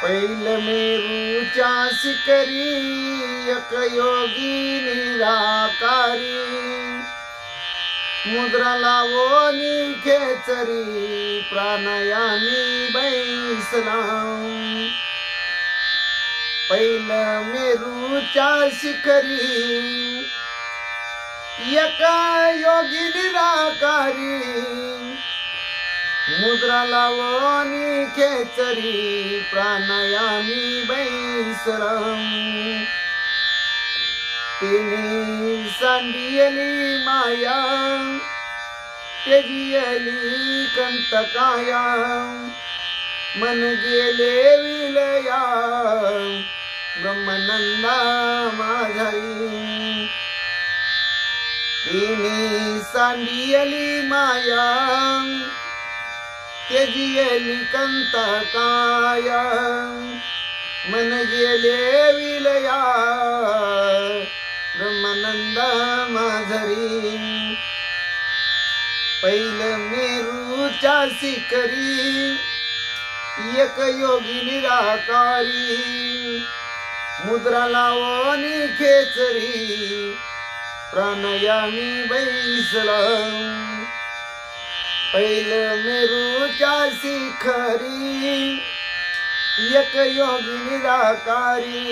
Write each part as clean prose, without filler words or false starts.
पैल मेरूच्या शिखरी एक योगी निराकारी मुद्रा लावोनी खेचरी प्राणायामी बैसला पैल मेरूच्या शिखरी एक योगी निराकारी मुद्रा लावोनी खेचरी प्राणायामी बैसलम तिने सांडियली माया तेजियली कंटकाया मन गेले विलया ब्रह्मानंदा माझारी तिने सांडियली माया तेजियली कंटकाया मन गेले विलया ब्रह्मानंद माझरी पैल मेरूच्या शिखरी एक योगी निराकारी मुद्रा लावोनी खेचरी प्राणायामी बैसला पैल मेरूच्या शिखरी एक योगी निराकारी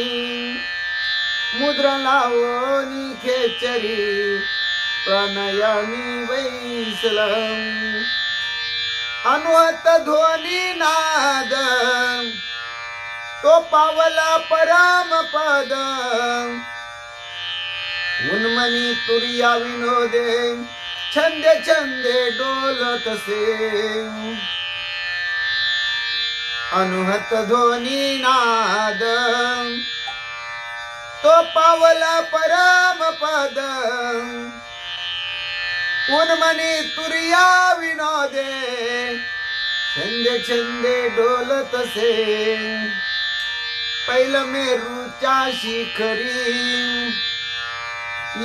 मुद्रा लावोनी खेचरी प्राणायामी बैसला अनुहत ध्वनी नाद तो पावला परम पद उन्मनी तुरिया विनोदे छंदे छंदे डोलतसे अनुहत ध्वनी नाद तो पावला परम पद उन्मनी तुरिया विनोदे छंदे छंदे डोलतसे पैल मेरूच्या शिखरी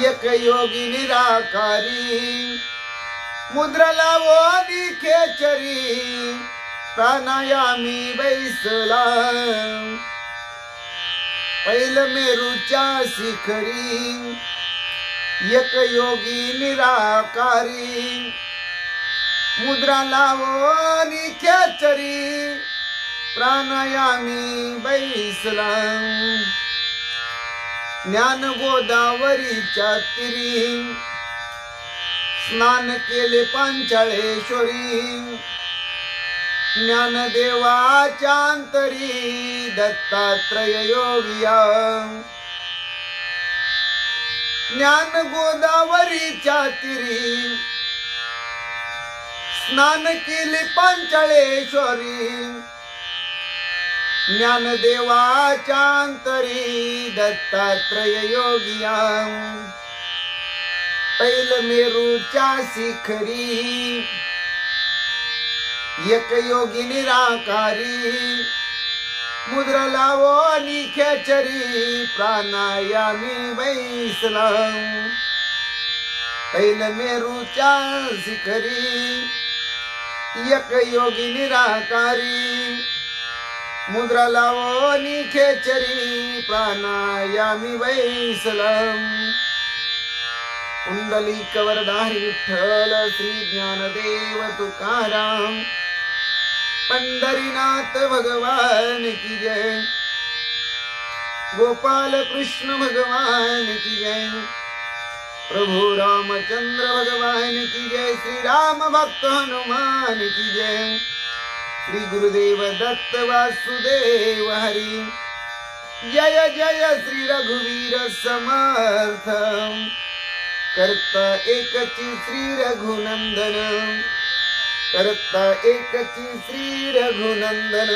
एक योगी निराकारी मुद्रा लावोनी खेचरी प्राणायामी बैसला पैल मेरूच्या शिखरी एक योगी निराकारी मुद्रा लावोनी खेचरी प्राणायामी बैसला ज्ञान गोदावरीच्या तिरी स्नान केले पांचाळेश्वरी ज्ञानदेवाच्या अंतरी दत्तात्रय योगिया ज्ञान गोदावरीच्या तिरी स्नान केले पांचाळेश्वरी ज्ञानदेवाच्या अंतरी दत्तात्रय योगिया पैल मेरूच्या शिखरी एक योगी निराकारी मुद्रा लावोनी खेचरी प्राणायामी बैसला पैल मेरूच्या शिखरी एक योगी निराकारी मुद्रा लावोनी खेचरी प्राणायामी बैसला कुंडलिक वरदारी विठ्ठल श्री ज्ञानदेव तुकाराम पंढरीनाथ भगवान की जय गोपाल कृष्ण भगवान की जय प्रभु रामचंद्र भगवान की जय श्री राम भक्त हनुमान की जय श्री गुरुदेव दत्त वासुदेव हरि जय जय श्री रघुवीर समर्थ करता एकची श्री रघुनंदन करता एकची श्री रघुनंदन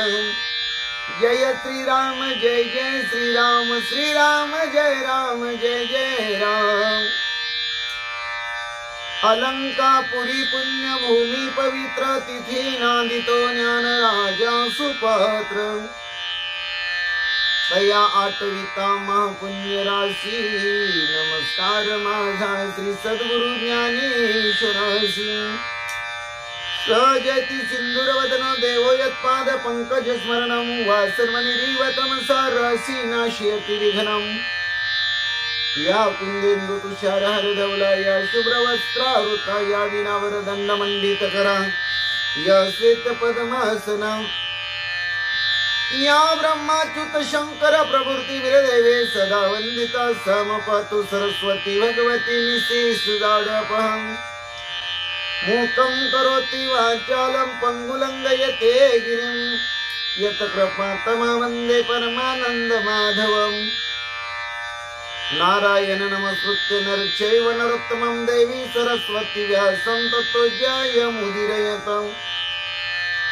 जय श्री राम जय जय श्री राम जय राम जय जय राम अलंकापुरी पुण्यभूमी पवित्र तिथी नांदितो ज्ञान राजा सुपात्र तया आठविता महापुण्य राशी नमस्कार माझा श्री सद्गुरु ज्ञानेश्वरासी सहजती सिंदूरवदनो देवो यत्पाद पंकज स्मरणं वासर्मनिरीवतम सारासी नाशयति विघ्नं या कुंदेन्दु तुषार हरधवला या शुभ्रवस्त्रावृता या विनावर दंडमंडितकरा या श्वेत पद्मासना या ब्रह्माच्युत शंकर प्रभृती वीरदेवे सदा वंदिता समपातु सरस्वती भगवती निशेष जाडपहं मूकं करोति वाचालं पंगुलंगयते गिरिं यत कृपातमं वन्दे परमानंद माधवं नारायण नमस्कृत्य नर चैव नरोत्तमं देवी सरस्वती व्यासं ततो जयमुदीरयतं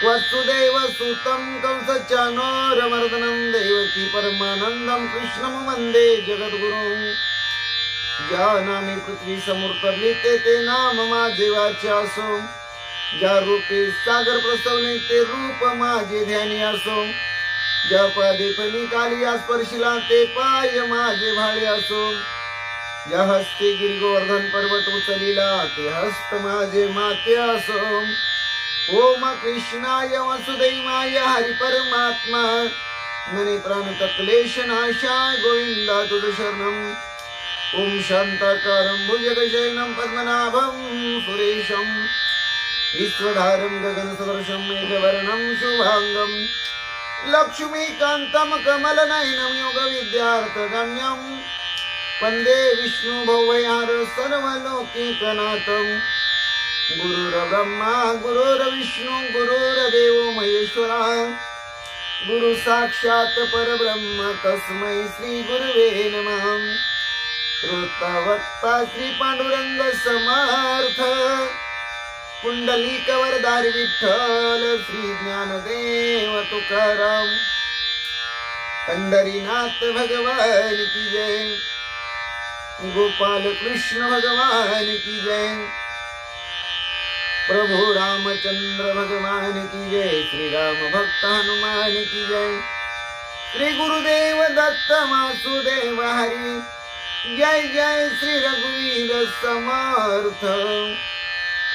वसुदेव सुतं कंसचानूरमर्दनं देवकी परमानंदं कृष्णं वन्दे जगद्गुरुं ज्ञानाने पृथ्वी समोर करली ते नाम माझे वाच्यासो ज्या रूपे सागर प्रसवले ते रूप माझे ध्यानी असो ज्या पादे फणी काली स्पर्शिला ते पाय माझे भाळे असो ज्या हस्ते गिरी गोवर्धन पर्वत उचलिला ते हस्त माझे माते असो ओम कृष्णाय वसुदेवाय हरि परमात्मा मने प्राण क्लेश नाशाय गोविंदा तुझ शरणम ओम शांताकारं भुजगशयनं पद्मनाभं सुरेशं विश्वधारं गगन सदृशं मेघवर्णं शुभांगं लक्ष्मीकान्तं कमलनयनं योगविद्यार्थगम्यं वन्दे विष्णु भवयार सर्वलोकीकनाथं गुरुर्ब्रह्मा गुरुर्विष्णु गुरुर्देव महेश्वरा गुरु साक्षात् परब्रह्म तस्मै श्री गुरुवे नमः श्रोतावक्ता श्री पांडुरंग समर्थ पुंडलिक वरदारी विठ्ठल श्री ज्ञानदेव तुकाराम पंढरीनाथ भगवान की जय गोपाल कृष्ण भगवान की जय प्रभु रामचंद्र भगवान की जय श्री राम भक्त हनुमान की जय श्री गुरुदेव दत्त वासुदेव हरि जय जय श्री रघुवीर समर्थ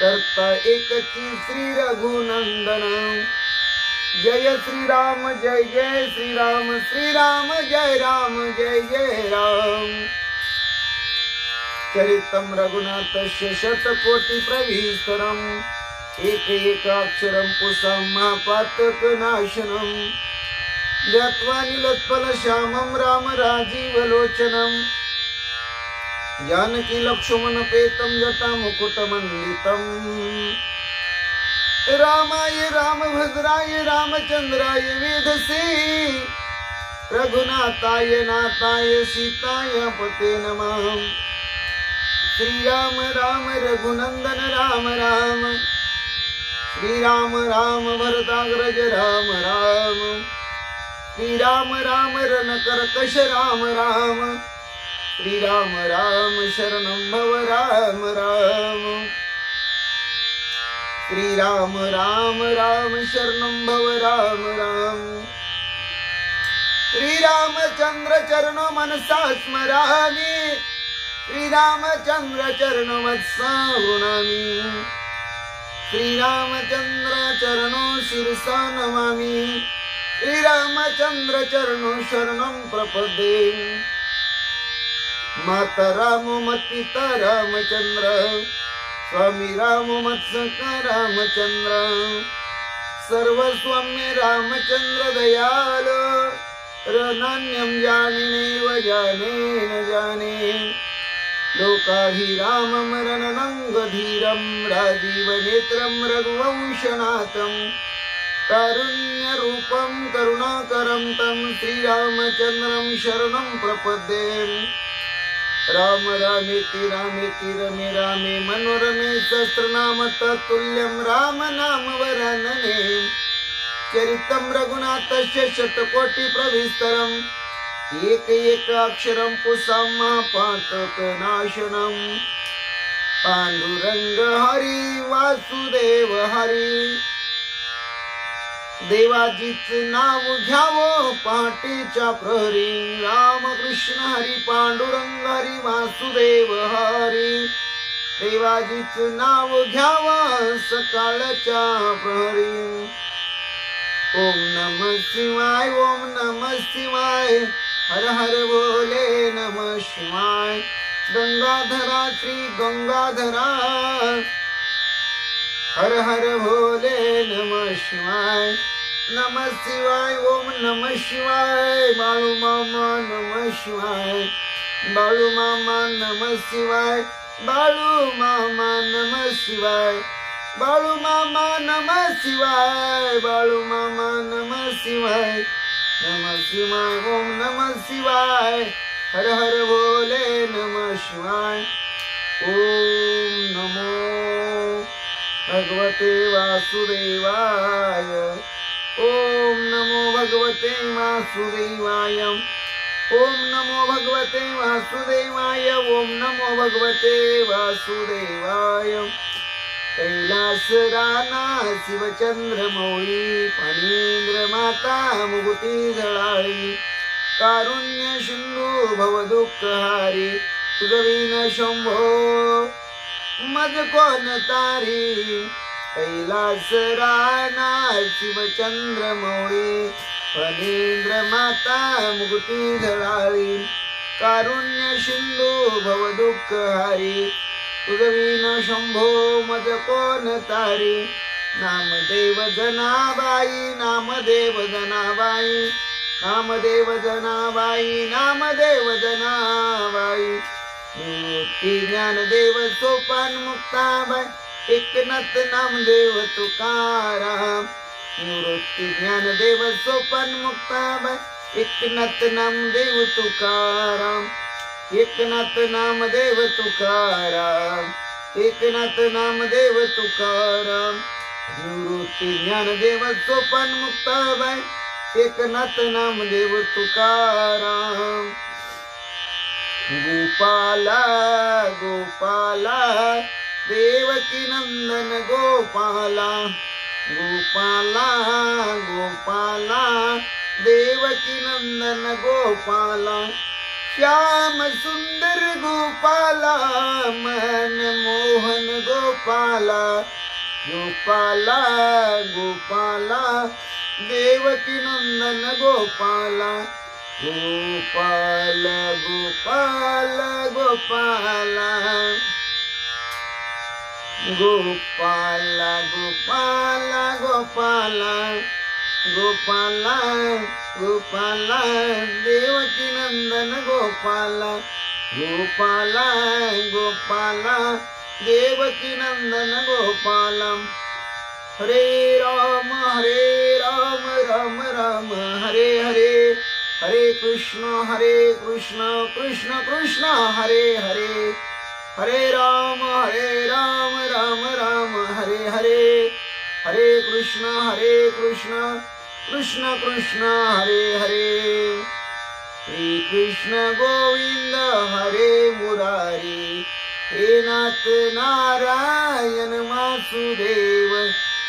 करता एकची श्री रघुनंदन जय श्री राम जय जय श्री राम जय जय राम चरितं रघुनाथस्य शतकोटि प्रविस्तरम् एकैकाक्षरं पुंसां महापातकनाशनं ध्यात्वा नीलोत्पलश्यामं राम राजीवलोचनं जानकी लक्ष्मणपेतं जटामुकुटमण्डितं रामाय रामभद्राय रामचन्द्राय वेधसे रघुनाथाय नाथाय सीताय पते नमः श्री राम राम रघुनंदन राम राम श्री राम राम भरताग्रज राम राम श्री राम राम रणकर्कश राम राम श्री राम राम शरणं भव राम राम श्री राम राम राम शरणं भव राम राम श्री रामचंद्र चरणो मनसा स्मरामि श्री रामचंद्र चरण वत्सा वृणामि श्री रामचंद्र चरणो शिरसा नमामि श्री रामचंद्र चरणो शरणं प्रपद्ये माता राम मत पिता रामचंद्र स्वामी राम मत सखा रामचंद्र सर्वस्वम्य रामचंद्र दयाल रनान्यं जाने नैव जाने न जाने लोकाभिरामं रणरङ्गधीरं राजीवनेत्रं रघुवंशनाथं कारुण्यरूपं करुणाकरं तं श्रीरामचन्द्रं शरणं प्रपद्ये। राम रामेति रामेति रमे रामे मनोरमे सहस्रनाम तत्तुल्यं राम नाम वरानने। चरितं रघुनाथस्य शतकोटिप्रविस्तरम् एक अक्षरं पुंसां महापातकनाशनं। पांडुरंग हरी वासुदेव हरी देवाजीच नाव घ्यावं पहाटेच्या प्रहरी। रामकृष्ण हरी पांडुरंग हरी वासुदेव हरी देवाजीच नाव घ्यावं सकाळच्या प्रहरी। ओम नमः शिवाय ओम नमः शिवाय हर हर बोले नमः शिवाय। गंगाधरा श्री गंगाधरा हर हर भोले नमः शिवाय। नमः शिवाय ओम नमः शिवाय बाळू मामा नमः शिवाय। बाळू मामा नमः शिवाय बाळू मामा नमः शिवाय। बाळू मामा नमः शिवाय बाळू मामा नमः शिवाय। नमः शिवाय ओम नमः शिवाय हर हर भोले नमः शिवाय। ओम नमो भगवते वासुदेवाय। ओम नमो भगवते वासुदेवाय। ओम नमो भगवते वासुदेवाय। ओम नमो भगवते वासुदेवाय। कैलास राना शिवचंद्र मौळी फणींद्र माता मुकुटी झळाळी। कारुण्य सिंधू भवदुःखहारी तुझविन शंभो मज कोण तारी। कैलास राना शिवचंद्र मौळी फणींद्र माता मुकुटी झळाळी। कारुण्य सिंधू भवदुःखहारी तुझविन शंभो मज कोण तारी। नामदेव जनाबाई नामदेव जनाबाई नामदेव जनाबाई नामदेव जनाबाई। निवृत्ती ज्ञानदेव सोपान मुक्ताबाई एकनाथ नामदेव तुकाराम। निवृत्ती ज्ञानदेव सोपान मुक्ताबाई एकनाथ नामदेव तुकाराम। एकनाथ नामदेव तुकाराम एकनाथ नामदेव तुकाराम। निवृत्ती ज्ञानदेव सोपान मुक्ताबाई एकनाथ नामदेव तुकाराम। गोपाला गोपाला देवकी नंदन गोपाला। गोपाला गोपाला देवकी नंदन गोपाला। श्याम सुंदर गोपाला मन मोहन गोपाला। गोपाला गोपाला देवकी नंदन गोपाला। गोपाल गोपाल गोपाला गोपाला गोपाला गोपाला गोपाला गोपाला देवकी नंदन गोपाला। गोपाला गोपाला देवकी नंदन गोपाला। हरे राम राम राम हरे हरे हरे कृष्ण कृष्ण कृष्ण हरे हरे। हरे राम राम राम हरे हरे हरे कृष्ण कृष्ण कृष्ण हरे हरे। श्री कृष्ण गोविंद हरे मुरारी हे नाथ नारायण वासुदेव।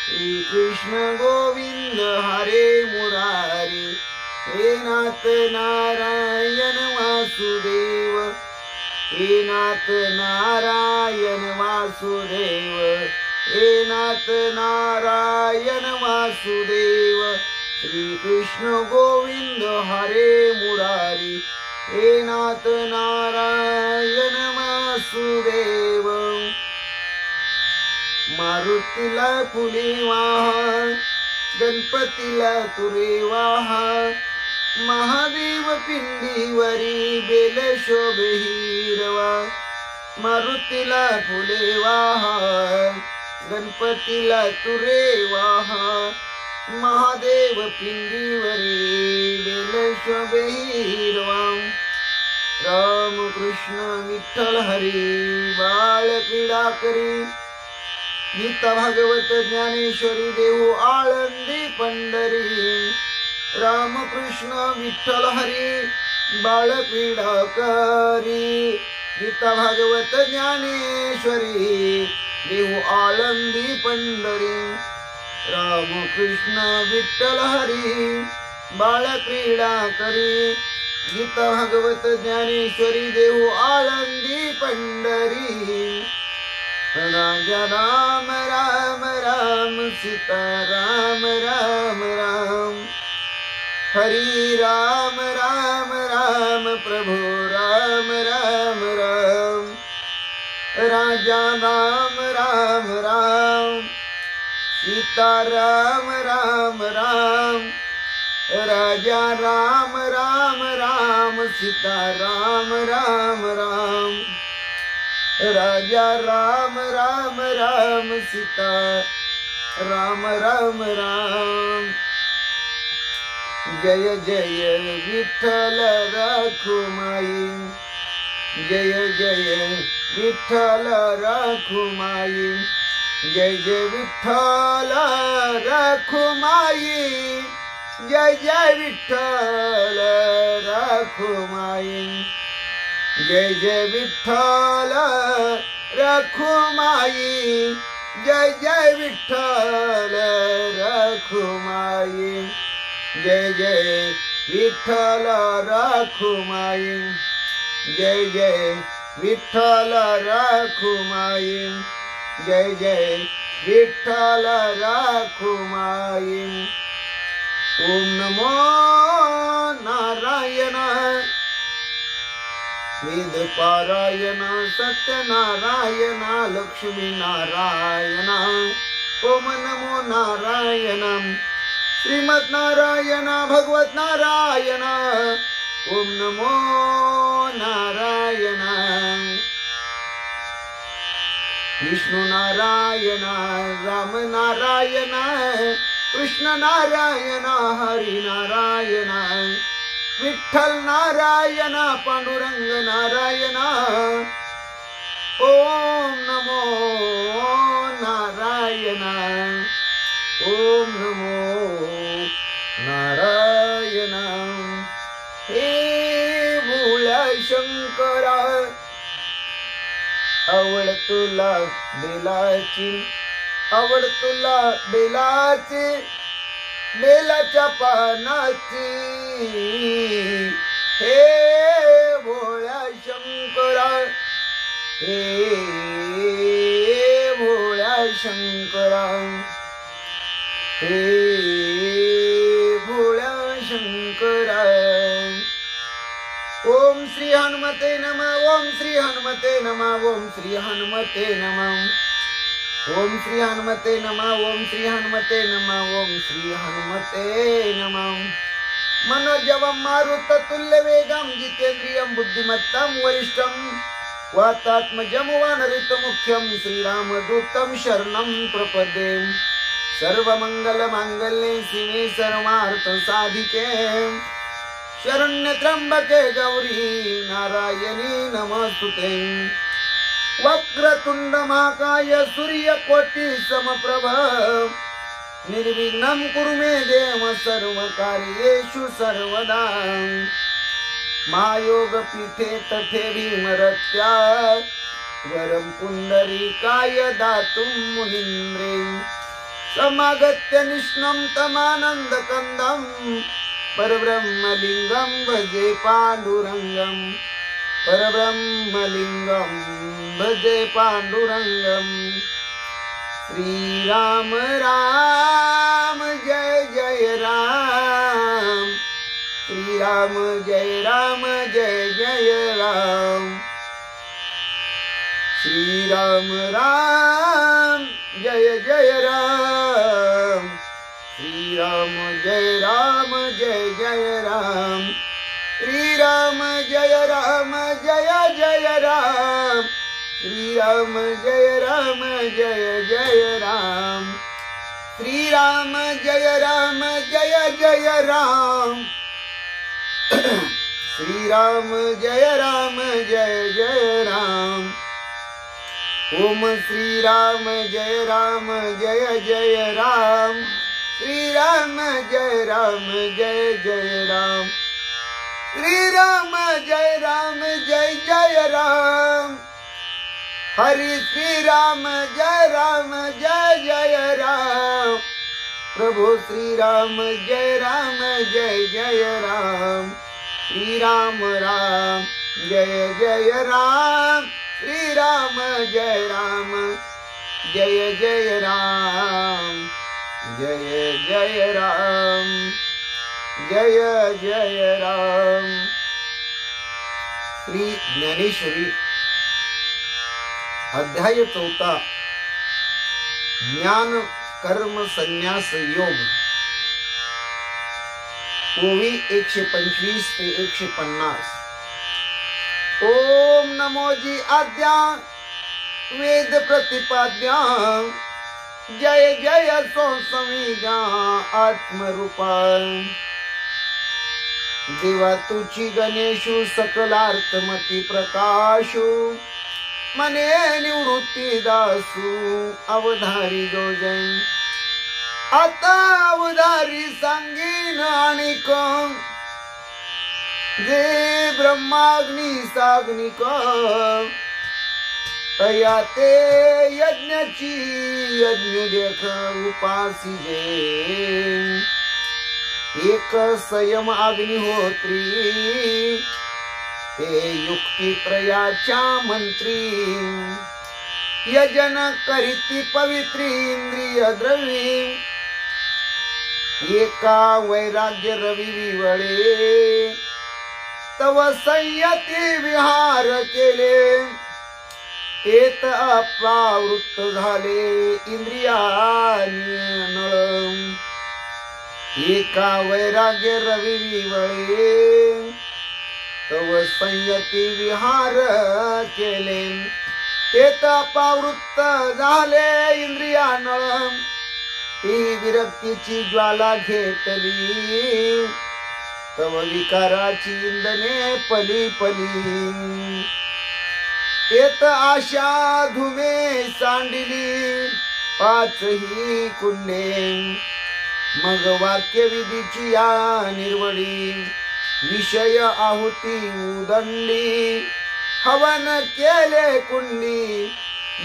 श्री कृष्ण गोविंद हरे मुरारी हे नाथ नारायण वासुदेव। हे नाथ नारायण वासुदेव। हे नाथ नारायण वासुदेव। श्री कृष्ण गोविंद हरे मुरारी हे नाथ नारायण वासुदेव। मारुतीला फुले वाहा गणपतीला तुरे वाहा। महादेव पिंडीवरी बेल शोभे हिरवा। मारुतीला फुले वाहा गणपतीला तुरे वाहा। महादेव पिंडीवरी बेलशोभे हिरवा राम कृष्ण विठ्ठल हरी बाळ क्रीडा करी गीता भागवत ज्ञानेश्वरी देऊ आळंदी पंढरी राम कृष्ण विठ्ठल हरी बाळ क्रीडा करी गीता भागवत ज्ञानेश्वरी देऊ आळंदी पंढरी राम कृष्ण विठ्ठल हरी बाळ क्रीडा करी गीता भागवत ज्ञानेश्वरी देऊ आळंदी पंढरी राजा राम राम राम सीता राम राम राम हरी राम राम राम प्रभु राम राम राम राजा राम राम राम सीता राम राम राम राजा राम राम राम सीता राम राम राम राजा राम राम राम सीता राम राम राम जय जय विठ्ठल रखुमाई जय जय विठ्ठल रखुमाई जय जय विठ्ठल रखुमाई जय जय विठ्ठल रखुमाई जय जय विठ्ठल रखुमाई जय जय विठ्ठल रखुमाई जय जय विठ्ठल रखुमाई जय जय विठ्ठल रखुमाई जय जय विठ्ठल रखुमाई ओम नमो नारायण वेद पारायण सत्यनारायण लक्ष्मी नारायण ओम नमो नारायण श्रीमद नारायण भगवत नारायण ओम नमो नारायण विष्णु नारायण राम नारायण कृष्ण नारायण हरी नारायण विठ्ठल नारायण पांडुरंग नारायण ओम नमो नारायण ओम नमो नारायण हे भोळ्या शंकरा आवड तुला बेलाची आवड तुला बेलाची बेलाच्या पानाची हे भोळ्या शंकरा हे भोळ्या शंकरा हे भोळ्या शंकरा ओम श्री हनुमते नमः ओम श्री हनुमते नमः ओम श्री हनुमते नमः ओम श्री हनुमते नमः ओम श्री हनुमते नमः ओम श्री हनुमते नमः मनोजवं मारुततुल्य वेगं जितेन्द्रियं बुद्धिमत्तं वरिष्ठं वातात्मजं वानरयुतमुख्यं श्रीरामदूतं शरणं प्रपद्ये सर्वमंगलमांगल्ये शिवे सर्वार्थसाधिके शरण्य त्र्यंबके गौरी नारायणी नमस्तुते वक्रतुंड महाकाय सूर्यकोटि समप्रभ निर्विघ्नं कुरु मे देव सर्वकार्येषु सर्वदा महायोग पीठे तठे भीमरत्या वरं पुंडरीकाय दातुं मुनीन्द्रे समागत्य निष्णं तमानन्दकन्दं परब्रह्मलिंगं भजे पांडुरंगं परब्रह्मलिंगं भजे पांडुरंगं श्रीराम राम जय जय राम श्रीराम जय जय राम श्रीराम राम जय जय राम श्रीराम जय जय राम श्रीराम जय जय राम श्रीराम जय जय राम श्रीराम जय राम जय जय राम श्रीराम जय राम जय जय राम ओम श्रीराम जय राम जय जय राम श्रीराम जय राम जय जय राम श्रीराम जय राम जय जय राम हरि श्रीराम जय राम जय जय राम प्रभु श्रीराम जय राम जय जय राम श्रीराम राम जय जय राम श्रीराम जय राम जय जय राम जय जय राम जय जय राम। श्री ज्ञानेश्वरी अध्याय 4 ज्ञान कर्म संन्यास योग ओवी 125 ते 150। ओम नमो जी आद्या वेद प्रतिपाद्या जय जय सो संविद्या आत्मरूपा देवा तुची गणेशु सकलार्थमती प्रकाशु मने निवृत्ती दासु अवधारी जो जय आता अवधारी सांगीन आणिक जे ब्रह्माग्नी साग्निक तया ते यज्ञची यज्ञ देख उपासी जे एक संयम अग्निहोत्री ते युक्ती त्रयाच्या मंत्री यजन करीती पवित्री इंद्रिय द्रवी एका वैराग्य रवी विवळे तव संयती विहार केले तेत अप्रावृत्त झाले इंद्रियानी नळ एका वैराग्य रवी विवळे तव संयती विहार केले तेत अपावृत्त झाले इंद्रिया नळ ती विरक्तीची ज्वाला घेतली तव विकाराची इंधने पली पली तेत आशा धुमे सांडिली पाचही कुंडे मग वाक्य विधीची या निर्वडी विषय आहुती उदंडी हवन केले कुंडी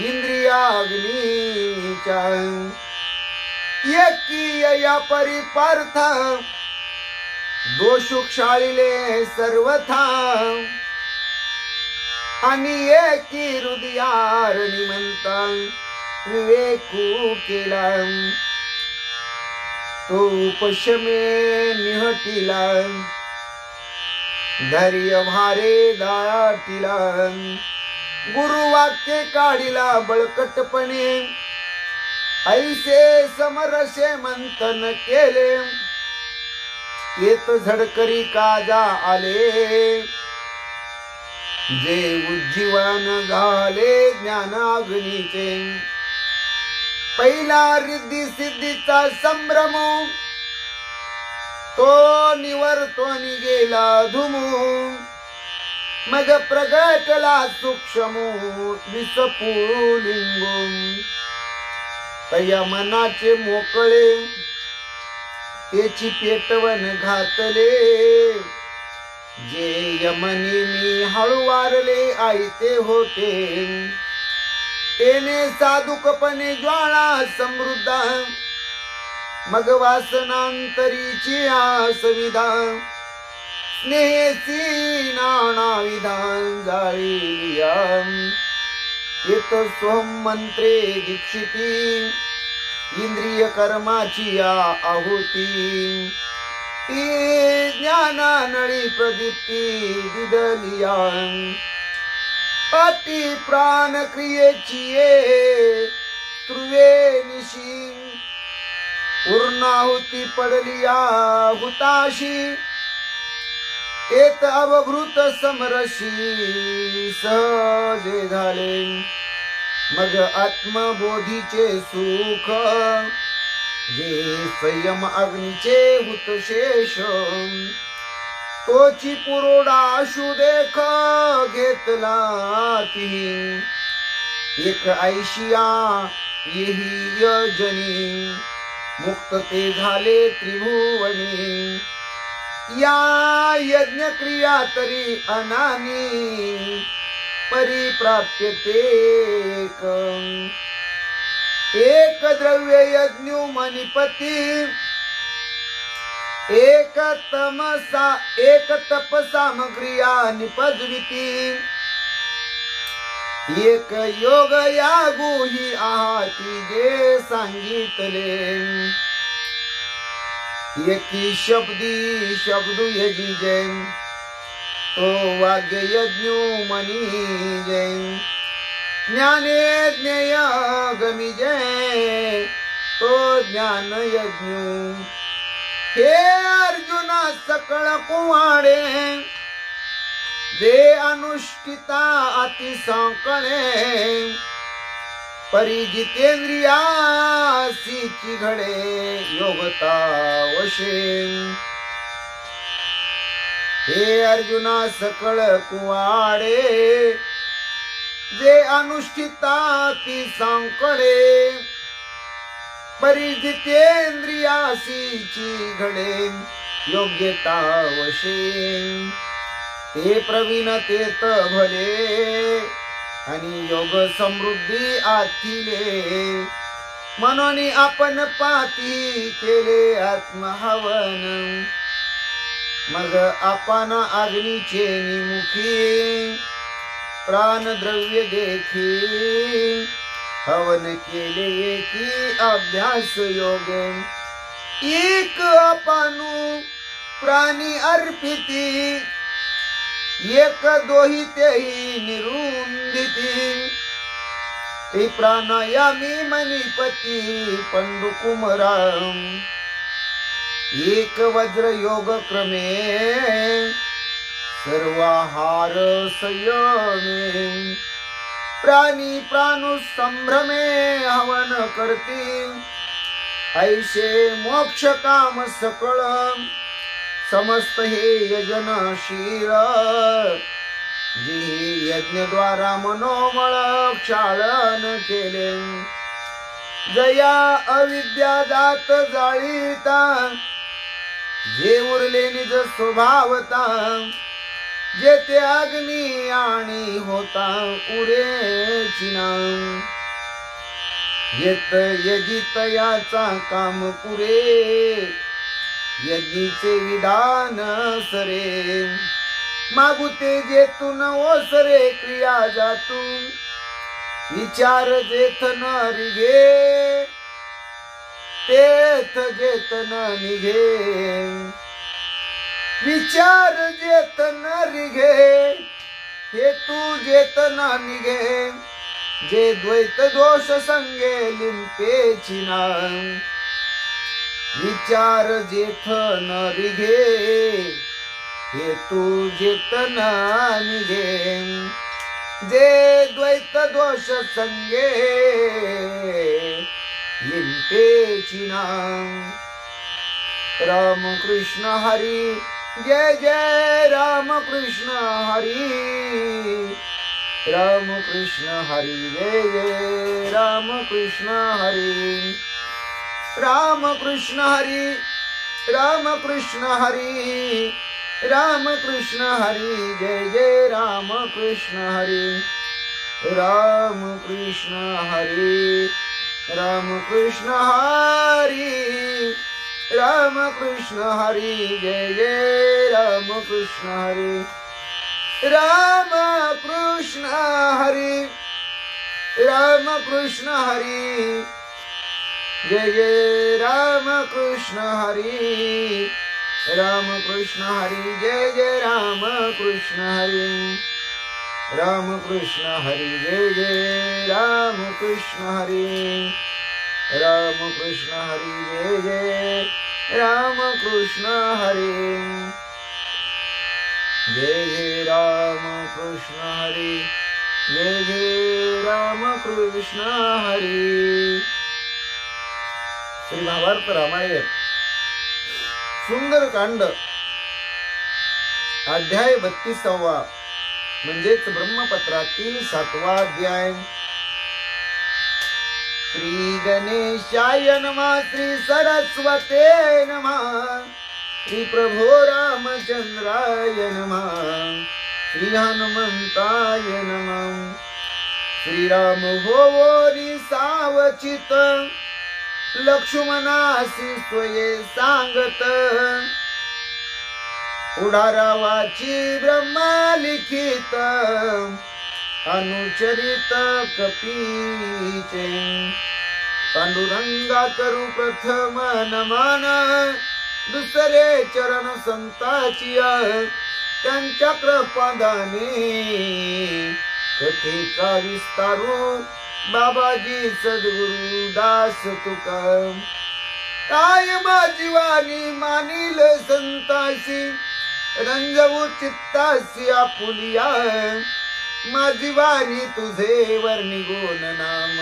इंद्रियाग्नीच्या एकी या परिपार्थ दोषु क्षाळिले सर्वथा आणि एकी हृदयार निमंता विवेकू केला तो उपशमे निहटिला धैर्य भारे दाटिला गुरुवाक्य काढिला बळकटपणे ऐसे समरसे मंथन केले येत झडकरी काजा आले जे उज्जीवन झाले ज्ञान अग्नीचे पहिला रिद्धी सिद्धीचा संभ्रम तो निवर्तो गेला धुमू मग प्रगटला सूक्ष्म विसपुलिंगो तया मनाचे मोकळे त्याची पेटवण घातले जे यमनी मी हळुवारले आईते होते तेने साधुकपणे ज्वाळा समृद्ध मग वासनांतरीची आसविधा स्नेहसी नाना विधान जाळीलिया येत सोम मंत्रे दीक्षिती इंद्रिय कर्माची या आहुती ती ज्ञाना नळी प्रदीप्ती दिदलिया पाटी प्राण क्रियेची ये ध्रुवे निशी पूर्णाहुती पडलिया हुताशी तेत अवभृत समरशी सहजे झाले मग आत्मबोधीचे सुख जे संयम अग्नीचे हुतशेष तोची पुरोडा शुदेख घेतला ती एक ऐशिया येही यजनी मुक्त ते झाले त्रिभुवनी या यज्ञ क्रिया तरी अनानी परिप्राप्यते एक द्रव्य यज्ञ मणिपती एक तप सामग्रिया निपजविती एक योग यागू ही आहाती जे सांगितले एकी शब्दी शब्दू यजी जैन तो वाग्य यज्ञ मनी जैन ज्ञाने ज्ञेय गमी जय तो ज्ञान यज्ञ हे अर्जुना सकळ कुवाडे जे अनुष्ठिता अति संकळे परिजितेंद्रिया सीची घडे योगता वशे हे अर्जुना सकळ कुवाडे जे अनुष्ठिता ती संकळे परिजितेंद्रियासीची घडे योग्यता वशे ते प्रवीण तेत भले आणि योग समृद्धी आथिले म्हणून आपण पाती केले आत्महवन मग आपण अग्नीचे निमुखी प्राण द्रव्य देखी हवन केले की अभ्यास योगे एक अपानु प्राणी अर्पिती एक दोही तेही निरुंदिती ते प्राणायामी मणिपती पंडु कुमराम एक वज्र योग क्रमे सर्वाहार संयमे प्राणी प्राणु संभ्रमे हवन करती ऐशे मोक्ष काम सकळ समस्त हे यजनशील जी यज्ञ द्वारा मनोमळ क्षालन केले जया अविद्या जात जाळीता जे उरले निज स्वभावता जे ते अग्नी आणि होता उरे चिना येत यजित याचा काम पुरे यज्ञीचे विधान सरे मागुते जेतून ओसरे क्रिया जातून विचार जेथ न रिघे तेथ जेत न निघे विचार जेत न रिघे हेतू जेत न निघे जे द्वैत दोष संगे लिंपे चिना विचार जेथ न रिघे हेतू जेत न निघे जे द्वैत दोष संगे लिंपे चिना राम कृष्ण हरी जय जय राम कृष्ण हरी राम कृष्ण हरी जय जय राम कृष्ण हरी राम कृष्ण हरी राम कृष्ण हरी राम कृष्ण हरी जय जय राम कृष्ण हरी राम कृष्ण हरी राम कृष्ण हरी राम कृष्ण हरी जय जय राम कृष्ण हरी राम कृष्ण हरी राम कृष्ण हरी जय जय राम कृष्ण हरी राम कृष्ण हरी जय जय राम कृष्ण हरी राम कृष्ण हरी जय जय राम कृष्ण हरी राम कृष्ण हरी जय जय राम कृष्ण हरी जय जय राम कृष्ण हरी जय जय राम कृष्ण हरी श्री भावार्थ रामायण सुंदरकांड अध्याय 32 म्हणजेच ब्रह्मपत्रातील 7वा अध्याय। श्री गणेशाय नमः, श्री सरस्वते नमः, श्री प्रभो रामचंद्राय नमः, श्री हनुमंताय नमः। श्रीराम होवोनी सावचित, लक्ष्मणासी सोये सांगत, उडारावाची ब्रह्मा लिखित, अनुचरित कपीचे। पांडुरंगा करू प्रथम नमन, दुसरे चरण संताचिया, त्यांच्या कृपादाने कथेचा विस्तारू, बाबाजी सद्गुरु दास तुका। कायम जीवानी मानिल संतासी, रंजवू चित्तासी आपुलिया, माझी वाणी तुझे वर्णी गुण नाम,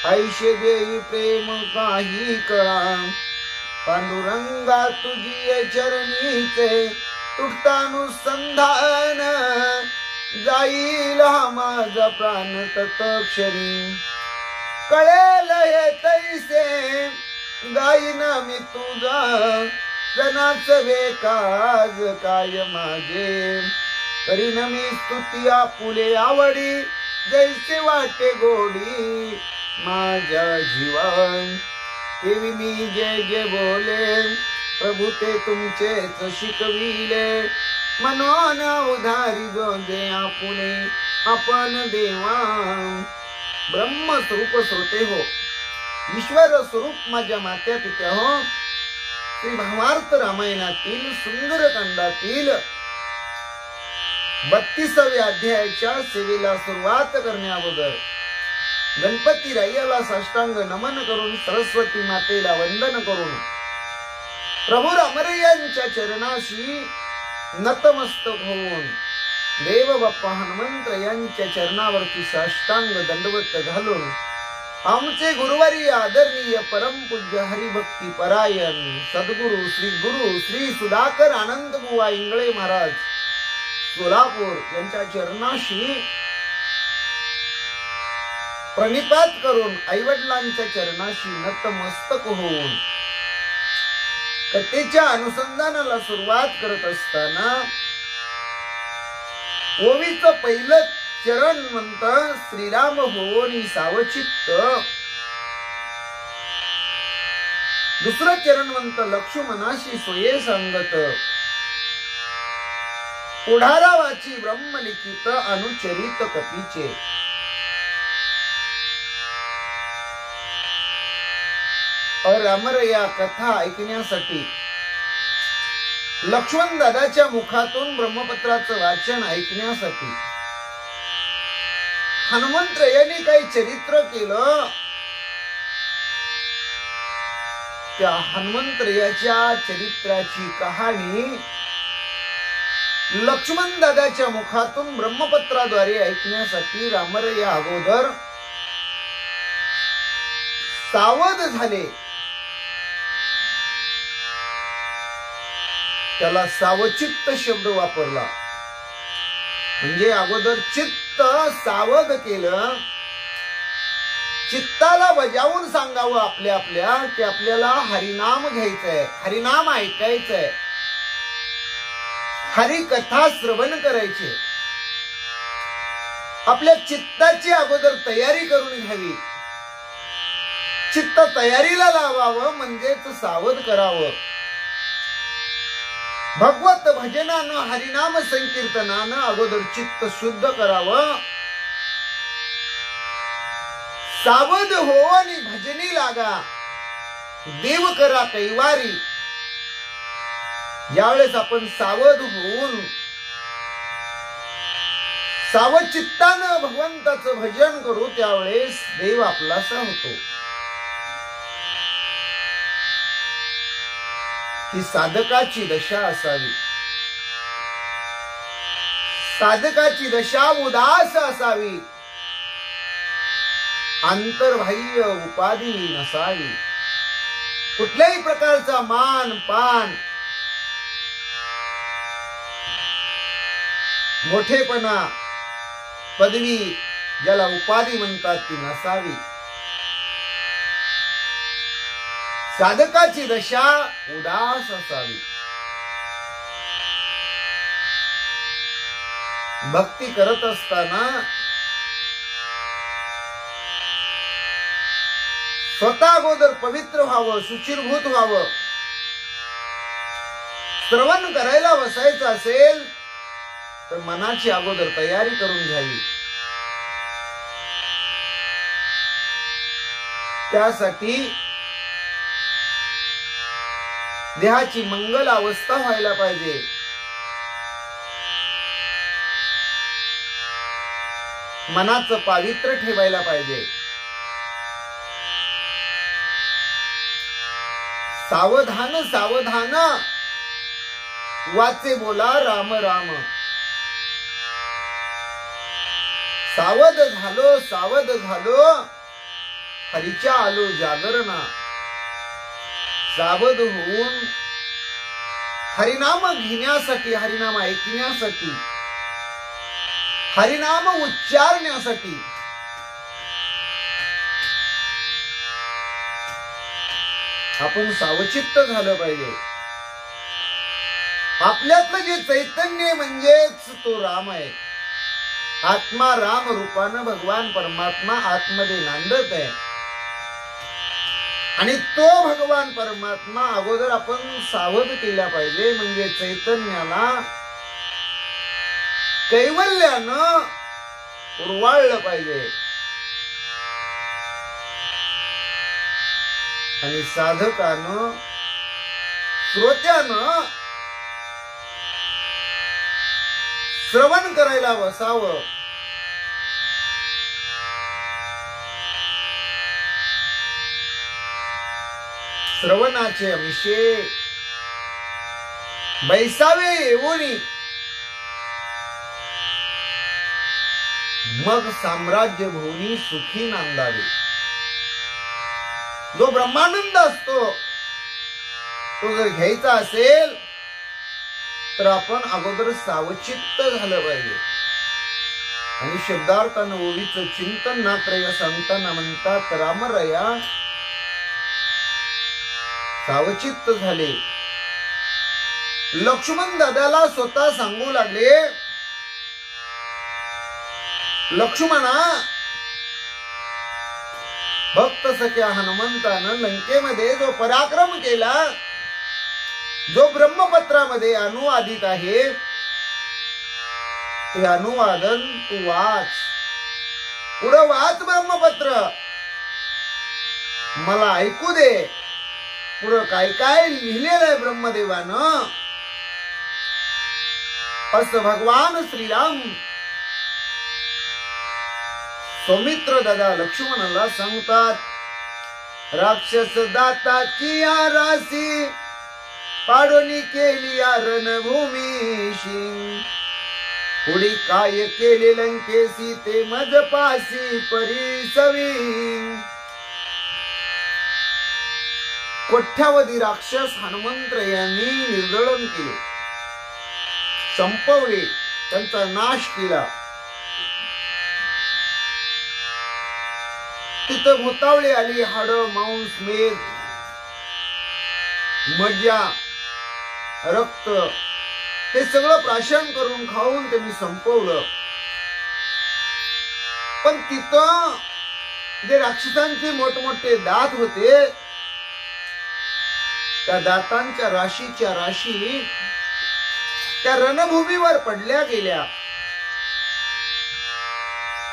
ऐशे देई प्रेम काही कळा। पांडुरंगा तुझी चरणीचे तुष्टानुसंधान, जाईल हा माझा प्राण तत्क्षणी। कळेल हे तैसे गाईन मी तुझा, जनाच वेकाज काय माझे। करीन मी स्तुती आपुले आवडी, जैसे वाटे गोडी माझ्या जीवन। देवी मी जय जय बोले, प्रभू ते तुमचेच शिकविले। मनोन उधारी जो दे आपुले, आपण देवा। ब्रह्म स्वरूप श्रोते हो, ईश्वर स्वरूप माझ्या मात्या पित्या हो। श्री भावार्थ रामायणातील सुंदरकांडातील 32व्या अध्यायाच्या सेवेला सुरुवात करण्याअगोदर गणपती रायाला साष्टांग नमन करून, सरस्वती मातेला वंदन करून, प्रभू रामरयांच्या चरणाशी नतमस्तक होऊन, देव बाप्पा हनुमंत यांच्या चरणावरती साष्टांग दंडवत घालून, आमचे गुरुवारी आदरणीय परमपूज्य हरिभक्ती परायण सद्गुरु श्री गुरु श्री सुधाकर आनंद बुवा इंगळे महाराज सोलापूर यांच्या चरणाशी प्रणिपात करून, आईवडिलांच्या चरणाशी नतमस्तक होऊन कथेच्या अनुसंधानाला सुरुवात करत असताना ओवीचं पहिलं चरण म्हणतं श्रीराम होवोनी सावचित्त, दुसरं चरण म्हणतं लक्ष्मणाशी सोये सांगत, पुढारावाची ब्रह्मलिखित अनुचरित कपीचे। रामरया कथा ऐकण्यासाठी लक्ष्मण दादाच्या मुखातून ब्रह्मपत्राचं वाचन ऐकण्यासाठी हनुमंत यांनी काही चरित्र केलं, त्या हनुमंतरायाच्या चरित्राची कहाणी लक्ष्मण दादाच्या मुखातून ब्रह्मपत्राद्वारे ऐकण्यासाठी रामरया अगोदर सावध झाले। त्याला सावचित्त शब्द वापरला, म्हणजे अगोदर चित्त सावध केलं, चित्ताला बजावून सांगावं आपल्या की आपल्याला हरिनाम घ्यायचंय, हरिनाम ऐकायचंय, हरिकथा श्रवण करायची। आपल्या चित्ताची अगोदर तयारी करून घ्यावी, चित्त तयारीला लावावं, म्हणजेच सावध करावं। भगवत भजनानं हरिनाम संकीर्तनानं अगोदर चित्त शुद्ध करावं, सावध हो आणि भजनी लागा, देव करा कैवारी। यावेळेस आपण सावध होऊन सावचित्तानं भगवंताचं भजन करू, त्यावेळेस देव आपलासा होतो। ही साधकाची दशा असावी, साधकाची दशा उदास असावी, अंतर्बाह्य उपाधी नसावी। कुठल्याही प्रकारचा मान पान मोठेपणा पदवी ज्याला उपाधी म्हणतात ती नसावी. साधकाची दशा उदास असावी. भक्ती करत असताना स्वतः अगोदर पवित्र व्हावं, शुचिरभूत व्हावं. श्रवण करायला बसायचं असेल तर मनाची अगोदर तयारी करून घ्यावी. त्यासाठी देहाची मंगल अवस्था व्हायला पाहिजे. मनाचं पावित्र्य ठेवायला पाहिजे. सावधान सावधान वाचे बोला राम राम. सावध झालो हरीच्या आलो जागरणा. सावध होऊन हरिनाम घेण्यासाठी, हरिनाम ऐकण्यासाठी, हरिनाम उच्चारण्यासाठी आपण सावचित्त झालं पाहिजे. आपल्यातलं जे चैतन्य म्हणजेच तो राम आहे. आत्मा राम रूपानं भगवान परमात्मा आतमध्ये नांदत आहे. आणि तो भगवान परमात्मा अगोदर आपण सावध केला पाहिजे. म्हणजे चैतन्याला कैवल्यानं उरवाळलं पाहिजे. आणि साधकानं श्रोत्यानं श्रवण करायला बसावं. श्रवणाचे अंशे बैसावे येऊनी मग साम्राज्य भोवनी सुखी नांदावे. जो ब्रह्मानंद असतो तो जर घ्यायचा असेल तर आपण अगोदर सावचित्त झालं पाहिजे. आणि शब्दार्थानं ओवीचं चिंतन नात्रय सांगताना म्हणतात रामरया सावचित्त झाले. लक्ष्मण दादाला स्वतः सांगू लागले, लक्ष्मणा भक्त सख्या हनुमंतानं लंकेमध्ये जो पराक्रम केला, जो ब्रह्मपत्रामध्ये अनुवादित आहे ते अनुवादन तू वाच. पुढं वाच ब्रह्मपत्र, मला ऐकू दे. पुढं काय काय लिहिलेलं आहे ब्रह्मदेवानं असं भगवान श्रीराम सौमित्र दादा लक्ष्मणाला सांगतात. राक्षस दाताची राशी पाडोनी केली या रणभूमीशी. पुढी काय केले लंकेसी ते मज पासी परिसवी. कोट्यावधी राक्षस हनुमंत यांनी निर्दळन केले, संपवले, त्यांचा नाश केला. तिथं भूतावळी आली, हाड मांस मेद मज्जा रक्त हे सगळं प्राशन करून खाऊन त्यांनी संपवलं. पण तिथं जे राक्षसांचे मोठमोठे दात होते त्या दातांच्या राशीच्या राशी त्या रणभूमीवर पडल्या गेल्या.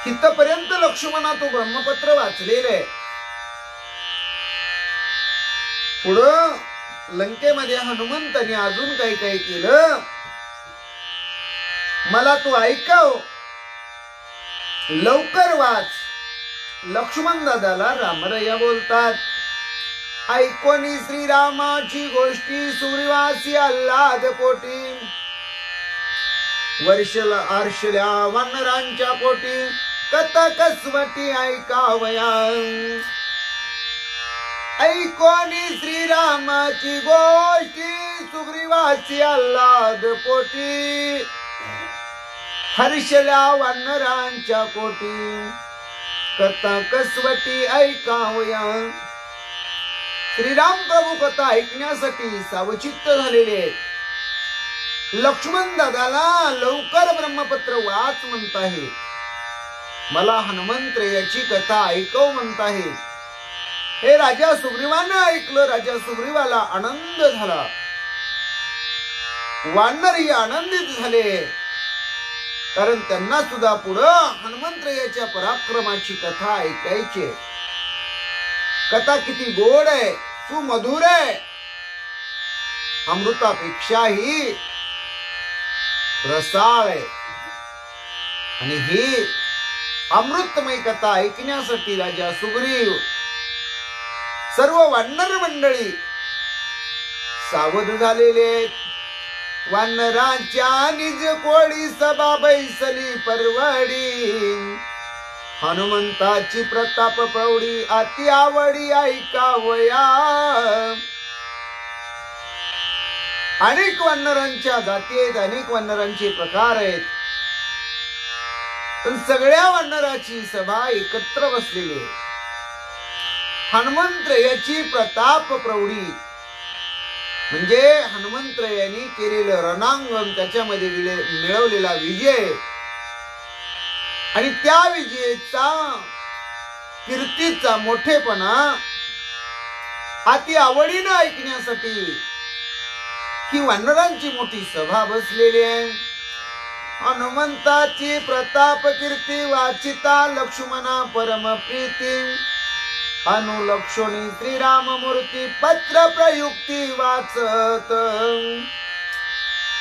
तिथपर्यंत लक्ष्मणा तो ब्रह्मपत्र वाचलेलं आहे. पुढं लंकेमध्ये हनुमंताने अजून काही काही केलं, मला तू ऐकाव, लवकर वाच. लक्ष्मण दादाला रामरया बोलतात. ऐकोनी श्रीरामाची गोष्टी सूर्यवासी आल्हाद पोटी. वर्षला आर्शल्या वानरांच्या पोटी कथा कसवटी ऐकावया. ऐकोनी श्रीरामाची गोष्टी सुग्रीवाची आल्हाद पोटी हर्षल्या वानरांच्या कोटी कथा कसवटी ऐकावया. श्रीराम प्रभू कथा ऐकण्यासाठी सावचित्त झालेले. लक्ष्मण दादाला लवकर ब्रह्मपत्र वाच म्हणत आहे. मला हनुमंत याची कथा ऐकव म्हणत आहे. हे राजा सुग्रीवानं ऐकलं. राजा सुग्रीवाला आनंद झाला. वानरही आनंदित झाले, कारण त्यांना सुद्धा पुढं हनुमंत याच्या पराक्रमाची कथा ऐकायची. कथा किती गोड आहे, सुमधुर आहे, अमृतापेक्षाही रसाळ आहे. आणि ही अमृतमय कथा ऐकण्यासाठी राजा सुग्रीव सर्व वानर मंडळी सावध झालेले. वानराच्या निज कोळी सभा बैसली परवडी हनुमंताची प्रताप प्रौढी अति आवडी ऐकावया. अनेक वानरांच्या जाती आहेत, अनेक वानरांचे प्रकार आहेत, पण सगळ्या वानराची सभा एकत्र बसलेली आहे. हनुमंत याची प्रताप प्रौढी म्हणजे हनुमंत यांनी केलेलं रणांगण, त्याच्यामध्ये मिळवलेला विजय आणि त्या विजयाचा कीर्तीचा मोठेपणा अति आवडीनं ऐकण्यासाठी ही वानरांची मोठी सभा बसलेली आहे. हनुमंताची प्रताप कीर्ती वाचिता लक्ष्मणा परम प्रीती अनुलक्षणी श्रीराम मूर्ती पत्र प्रयुक्ती वाचत.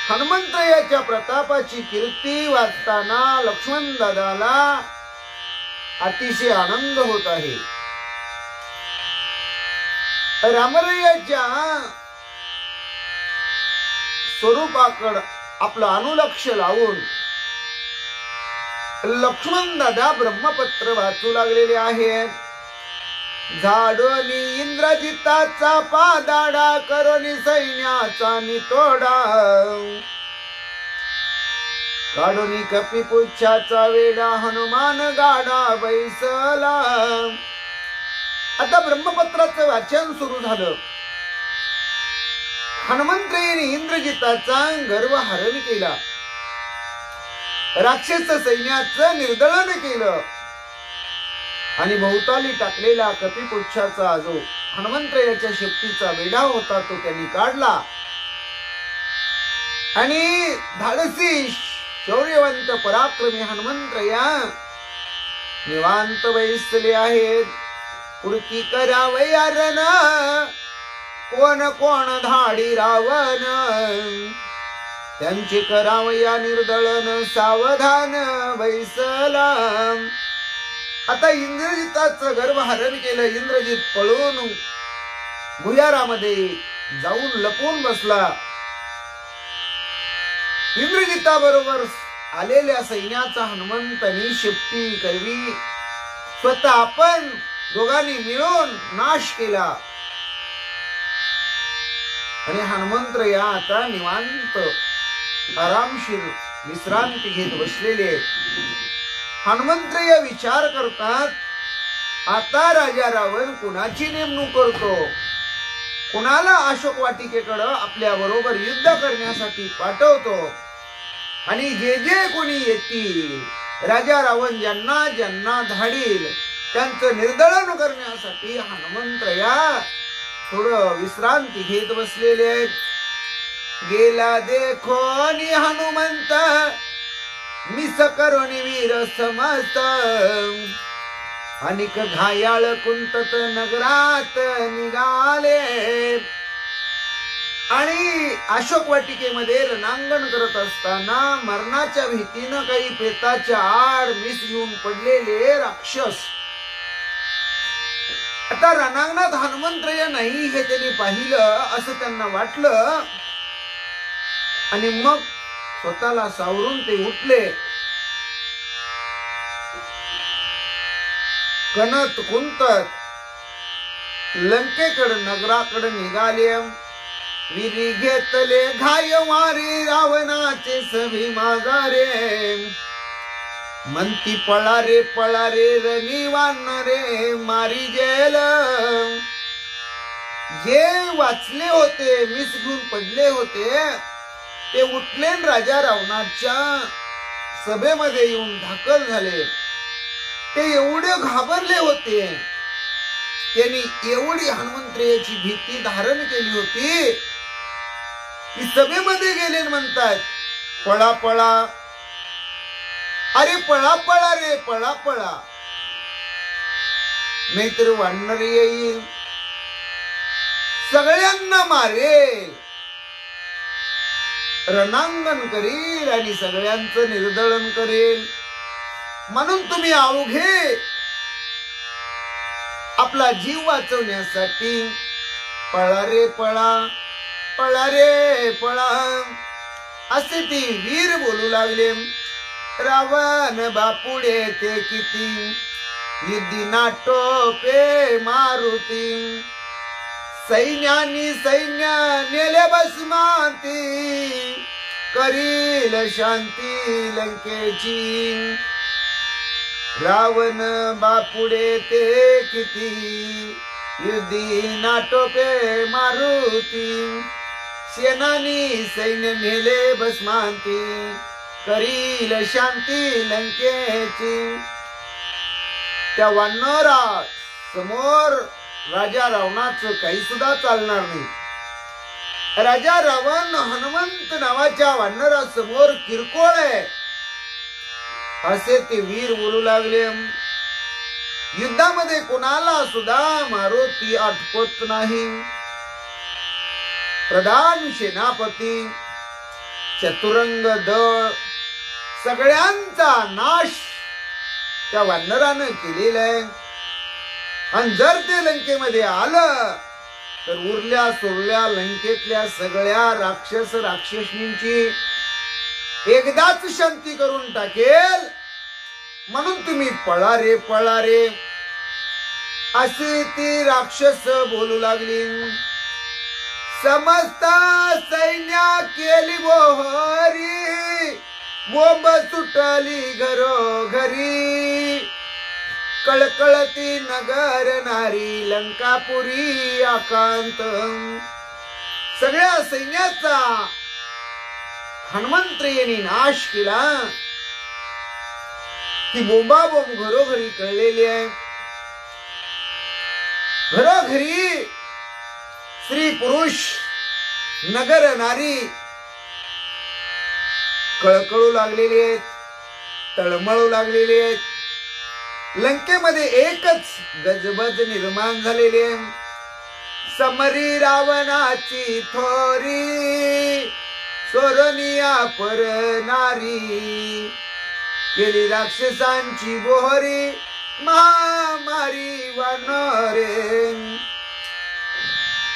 हनुमंत याच्या प्रतापाची कीर्ती वाचताना लक्ष्मण दादाला अतिशय आनंद होत आहे. रामरायाच्या स्वरूपाकडे आपलं अनुलक्ष लावून लक्ष्मण दादा ब्रह्मपत्र वाचू लागलेले आहेत. झाडोनी इंद्रजिताचा पादाडा करोनी सैन्याचा नितोडा काढोनी कपिपुच्छाचा वेडा हनुमान गाडा बैसला. आता ब्रह्मपत्राचं वाचन सुरू झालं. हनुमंतरायांनी इंद्रजिताचा गर्व हरण केला, राक्षस सैन्याचं निर्दळन केलं आणि भोवताली टाकलेला कपिपुच्छाचा जो हनुमंतरायाच्या शेपटीचा वेढा होता तो त्यांनी काढला आणि धाडसी शौर्यवंत पराक्रमी हनुमंतराया निवांत बैसले आहेत. पुढकी करावया रण कोण कोण धाडी रावण त्यांची करावया निर्दळन सावधान बैसला. आता इंद्रजिताचं गर्भ हरण केलं. इंद्रजित पळून भुयारामध्ये जाऊन लपून बसला. इंद्रजिताबरोबर आलेल्या सैन्याचा हनुमंतांनी शेपटी करवी स्वतः आपण दोघांनी मिळून नाश केला. आणि हनुमंतराया आता निवांत आरामशीर विश्रांती घेत बसलेले. हनुमंतराया विचार करतात, आता राजा रावण कुणाची नेमणूक करतो, कुणाला अशोक वाटिकेकडे आपल्या बरोबर युद्ध करण्यासाठी पाठवतो. आणि जे जे कोणी येतील, राजा रावण ज्यांना ज्यांना धाडील त्यांचं निर्दळन करण्यासाठी हनुमंतराया थोडं विश्रांती घेत बसलेले आहेत. गेला देखो नि हनुमंत मिस करोनी वीर समस्त अनिक घायाळ कुंतत नगरात निघाले. आणि अशोक वाटिकेमध्ये रणांगण करत असताना मरणाच्या भीतीनं काही प्रेताच्या आड मिस घेऊन पडलेले राक्षस आता रणांगणात हनुमंतराया नाही हे त्यांनी पाहिलं असं त्यांना वाटलं. आणि मग स्वतःला सावरून ते उठले. कणत कुंतत लंकेकडे नगराकडे निघाले. विरी घेतले घाय वारी रावणाचे सभी माजारे. म्हणती पळा रे रणी वानरे मारी जेल. जे वाचले होते मिस घेऊन पडले होते ते उठले राजा रावणाच्या सभेमध्ये येऊन दाखल झाले. ते एवढे घाबरले होते, त्यांनी एवढी हनुमंतरायाची भीती धारण केली होती की सभेमध्ये गेले म्हणतात पळा पळा, अरे पळा पळा रे पळा पळा, नाहीतर वानर येईल सगळ्यांना मारेल, रणांगण करील आणि सगळ्यांचं निर्दळन करेल. म्हणून तुम्ही अवघे आपला जीव वाचवण्यासाठी पळा रे पळा, पळा रे पळा असे ती वीर बोलू लागले. रावण बापुडे ते किती युद्धी नाटोपे मारुती. सैन्यानी सैन्य नेले भस्मांती, करील शांती लंकेची. रावण बापुडे ते किती युद्धी नाटोपे मारुती. सेनानी सैन्य नेले भस्मांती, करील शांती लंकेची. त्या वानरा समोर राजा रावणाचं काही सुद्धा चालणार नाही. राजा रावण हनुमंत नावाच्या वानरासमोर किरकोळ आहे असे ते वीर बोलू लागले. युद्धामध्ये कोणाला सुद्धा मारुती आटपत नाही. प्रधान सेनापती चतुरंग दळ सगळ्यांचा नाश त्या वानरानं केलेला आहे. आणि जर ते लंकेमध्ये आलं तर उरल्या सुरल्या लंकेतल्या सगळ्या राक्षस राक्षसनींची एकदाच शांती करून टाकेल. म्हणून तुम्ही पळा रे असे ती राक्षस बोलू लागली. समस्त सैन्य केली बोहरी, बोंब सुटली घरोघरी. कळकळती नगर नारी लंकापुरी आकांत. सगळ्या सैन्याचा हनुमंतरायांनी नाश केला की बोंबाबोंब घरोघरी कळलेली आहे. घरोघरी स्त्री पुरुष नगर नारी कळकळू लागलेली आहेत, तळमळू लागलेली आहेत. लंकेमध्ये एकच गजबज निर्माण झालेली आहे. समरी रावणाची थोरी, सोरनिया पर नारी. केली राक्षसांची बोहरी, महामारी वानरे.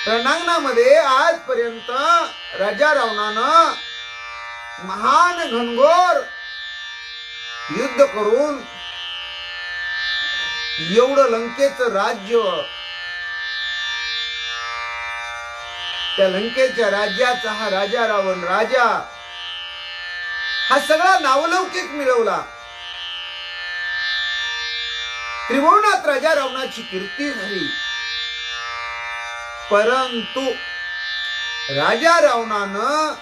रणांगणामध्ये आजपर्यंत राजा रावणानं महान घनघोर युद्ध करून एवढं लंकेचं राज्य, त्या लंकेच्या राज्याचा हा राजा रावण राजा हा सगळा नावलौकिक मिळवला. त्रिभुवनात राजा रावणाची कीर्ती झाली. परंतु राजा रावणानं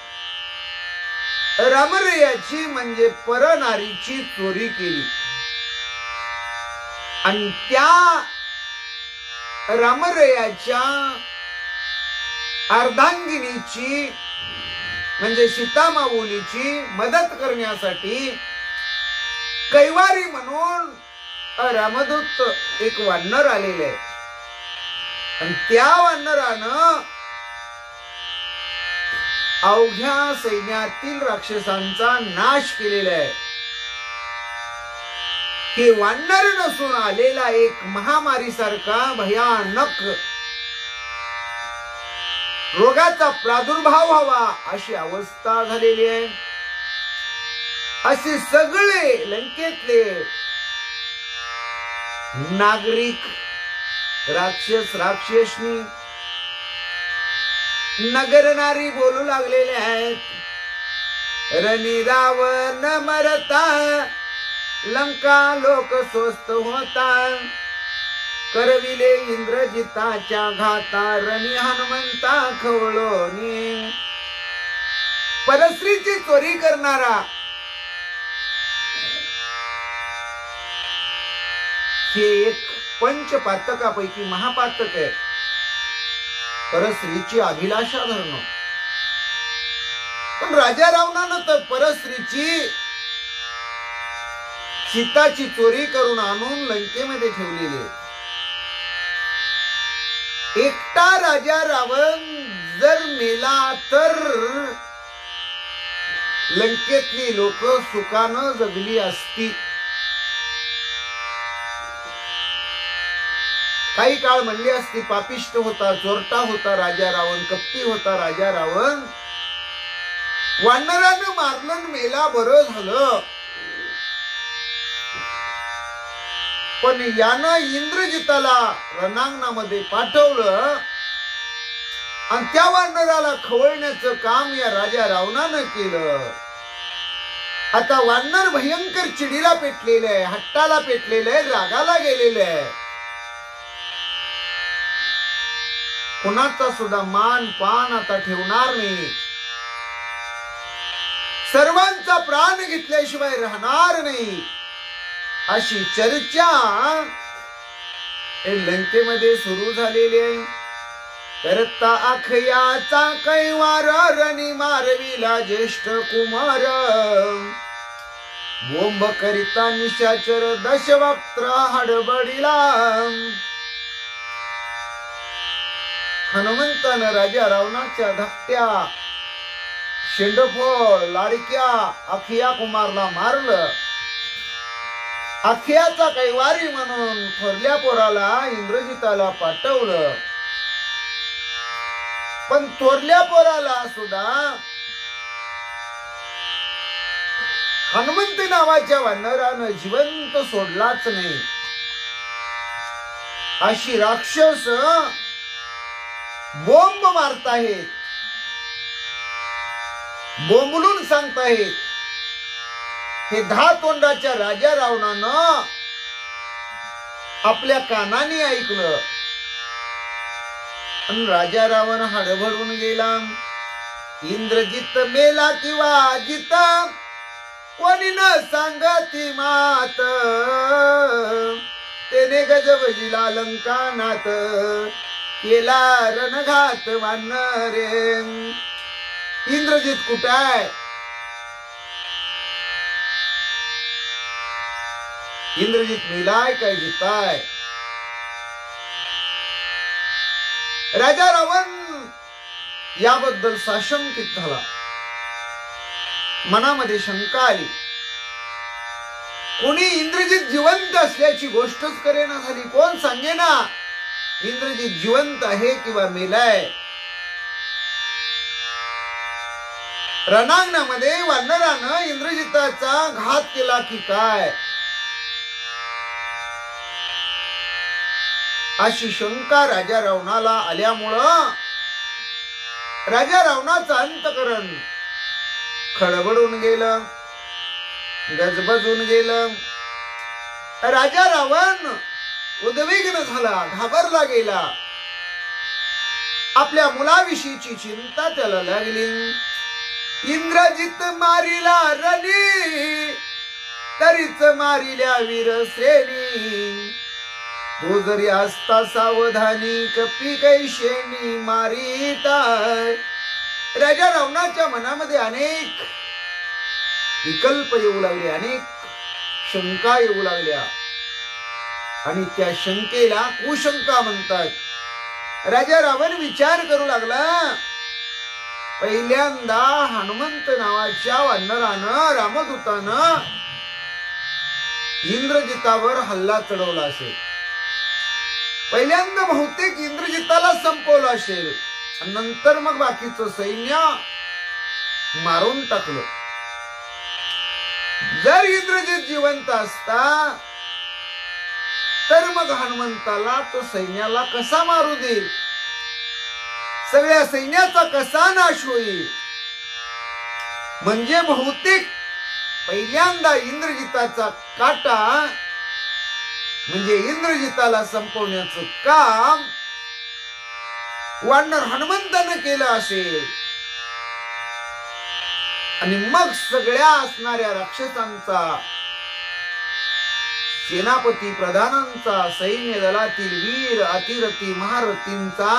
रामरयाची म्हणजे परनारीची चोरी केली आणि त्या रामरयाच्या अर्धांगिनीची म्हणजे सीतामाऊलीची मदत करण्यासाठी कैवारी म्हणून रामदूत एक वानर आलेले आहे आणि त्या वानरानं अवघ्या सैन्यातील राक्षसांचा नाश केलेला आहे. हे वानर नसून आलेला एक महामारी सारखा भयानक रोगाचा प्रादुर्भाव व्हावा अशी अवस्था झालेली आहे. असे सगळे लंकेतले नागरिक राक्षस राक्षसनी नगर नारी बोलू लागलेले आहेत. रणी रावण मरता लंका लोक स्वस्त होता. करविले इंद्रजिताच्या घाता रणी हनुमंता खवळोनी. परस्त्रीची चोरी करणारा हे एक पंचपातकापैकी महापातक आहे. परस्त्रीची अभिलाषा धरणं. पण राजा रावणानं तर परस्त्रीची सीताची चोरी करून आणून लंकेमध्ये ठेवलेली. एकटा राजा रावण जर मेला तर लंकेतली लोक सुखानं जगली असती. काही काळ म्हणली असती पापिष्ट होता, चोरटा होता राजा रावण, कपटी होता राजा रावण, वानरानं मारलं मेला बरं झालं. पण यानं इंद्रजिताला रणांगणामध्ये पाठवलं आणि त्या वानराला खवळण्याचं काम या राजा रावणानं केलं. आता वानर भयंकर चिडीला पेटलेलं आहे, हट्टाला पेटलेलं आहे, रागाला गेलेलं आहे. कुणाचा सुद्धा मान पान आता ठेवणार नाही. सर्वांचा प्राण घेतल्याशिवाय राहणार नाही अशी चर्चा लंकेमध्ये सुरू झालेली आहे. करता अखयाचा कैवार रणी मारविला ज्येष्ठ कुमार. बोंब करिता निशाचर दशवक्त्र हडबडीला. हनुमंतानं राजा रावणाच्या धाकट्या शेंडफोड लाडक्या अखिया कुमारला मारलं. अखियाचा कैवारी म्हणून थोरल्या पोराला इंद्रजिताला पाठवलं. पण थोरल्या पोराला सुद्धा हनुमंत नावाच्या वानरानं जिवंत सोडलाच नाही. अशी राक्षस बोंब मारताहेत, बोंबलून सांगताहेत. हे 10 तोंडाच्या राजा रावणानं आपल्या कानाने ऐकलं आणि राजा रावण हडबडून गेला. इंद्रजित मेला किंवा जित कोणी न सांगती मात. तेने गजबजिला लंकानात केला रणघात वानरे. इंद्रजित कुठे आहे? इंद्रजित मेलाय काय जिताय? राजा रावण याबद्दल साशंकित झाला. मनामध्ये शंका आली. कोणी इंद्रजित जिवंत असल्याची गोष्टच करेना झाली. कोण सांगेना इंद्रजित जिवंत आहे किंवा मेलाय. रणांगणामध्ये वानरानं इंद्रजिताचा घात केला की काय अशी शंका राजा रावणाला आल्यामुळं राजा रावणाचं अंतकरण खडबडून गेलं, गजबजून गेलं. राजा रावण उद्विग्न झाला, घाबरला गेला. आपल्या मुलाविषयीची चिंता त्याला लागली. इंद्रजित मारिला रणी तरीच मारिल्या वीरश्रेणी. तो जरी असता सावधानी कपी कैशेनी मारिताय. राजा रावणाच्या मनामध्ये अनेक विकल्प येऊ लागले, अनेक शंका येऊ लागल्या आणि त्या शंकेला कुशंका म्हणतात. राजा रावण विचार करू लागला. पहिल्यांदा हनुमंत नावाच्या वानरानं रामदूतानं इंद्रजितावर हल्ला चढवला असेल. पहिल्यांदा बहुतेक इंद्रजिताला संपवलं असेल, नंतर मग बाकीचं सैन्य मारून टाकलं. जर इंद्रजित जिवंत असता तर मग हनुमंताला तो सैन्याला कसा मारू देईल, सगळ्या सैन्याचा कसा नाश होईल. म्हणजे बहुतेक पहिल्यांदा इंद्रजिताचा काटा म्हणजे इंद्रजिताला संपवण्याचं काम वानर हनुमंतानं केलं असेल. आणि मग सगळ्या असणाऱ्या राक्षसांचा, सेनापती प्रधानांचा, सैन्य दलातील वीर अतिरथी महारथींचा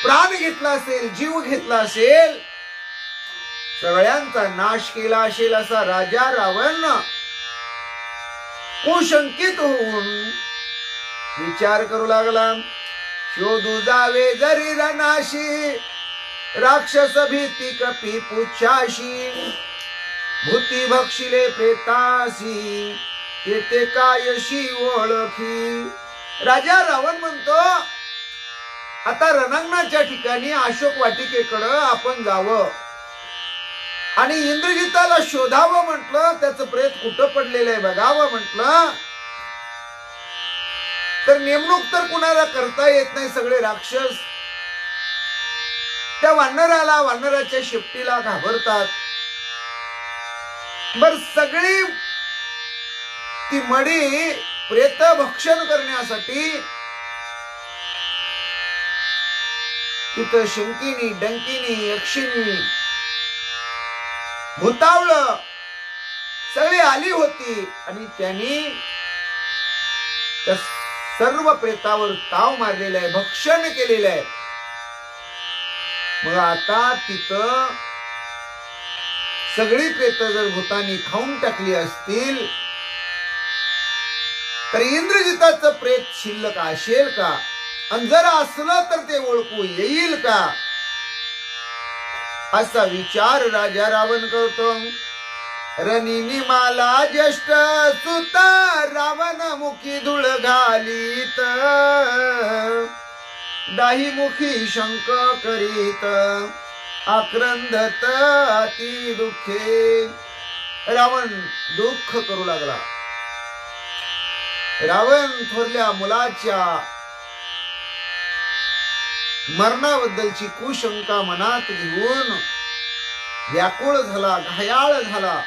प्राण घेतला असेल, जीव घेतला असेल, सगळ्यांचा नाश केला असेल असा राजा रावण कुशंकित होऊन विचार करू लागला. शोधू जावे जरी रणाशी, राक्षस भीती कपी पुच्छाशी, भूती भक्षिले प्रेतासी, ते कायशी ओळखी. राजा रावण म्हणतो आता रणांगणाच्या ठिकाणी अशोक वाटिकेकडं आपण जावं आणि इंद्रजिताला शोधावं म्हटलं. त्याचं प्रेत कुठं पडलेलं आहे बघावं म्हटलं तर नेमणूक तर कुणाला करता येत नाही. सगळे राक्षस त्या वानराला, वानराच्या शेपटीला घाबरतात. बर सगळी ती मडी प्रेत भक्षण करण्यासाठी तिथं शंकिनी, डंकिनी, यक्षिणी, भूतावळ सगळी आली होती आणि त्यांनी त्या सर्व प्रेतावर ताव मारलेला आहे, भक्षण केलेलं आहे. मग आता तिथं सगळी प्रेत जर भूतांनी खाऊन टाकली असतील तर इंद्रजिताचं प्रेत शिल्लक असेल का, आणि जर असलं तर ते ओळखू येईल का, असा विचार राजा रावण करतो. रनिनी माला ज्येष्ठ सुता, रावण मुखी धूळ घालीत, दाही मुखी शंक करीत, आक्रंदत अति दुःखे. रावण दुःख करू लागला. रावण थोरल्या मुलाच्या मरणाबद्दलची कुशंका मनात घेऊन व्याकुळ झाला, घायाळ झाला.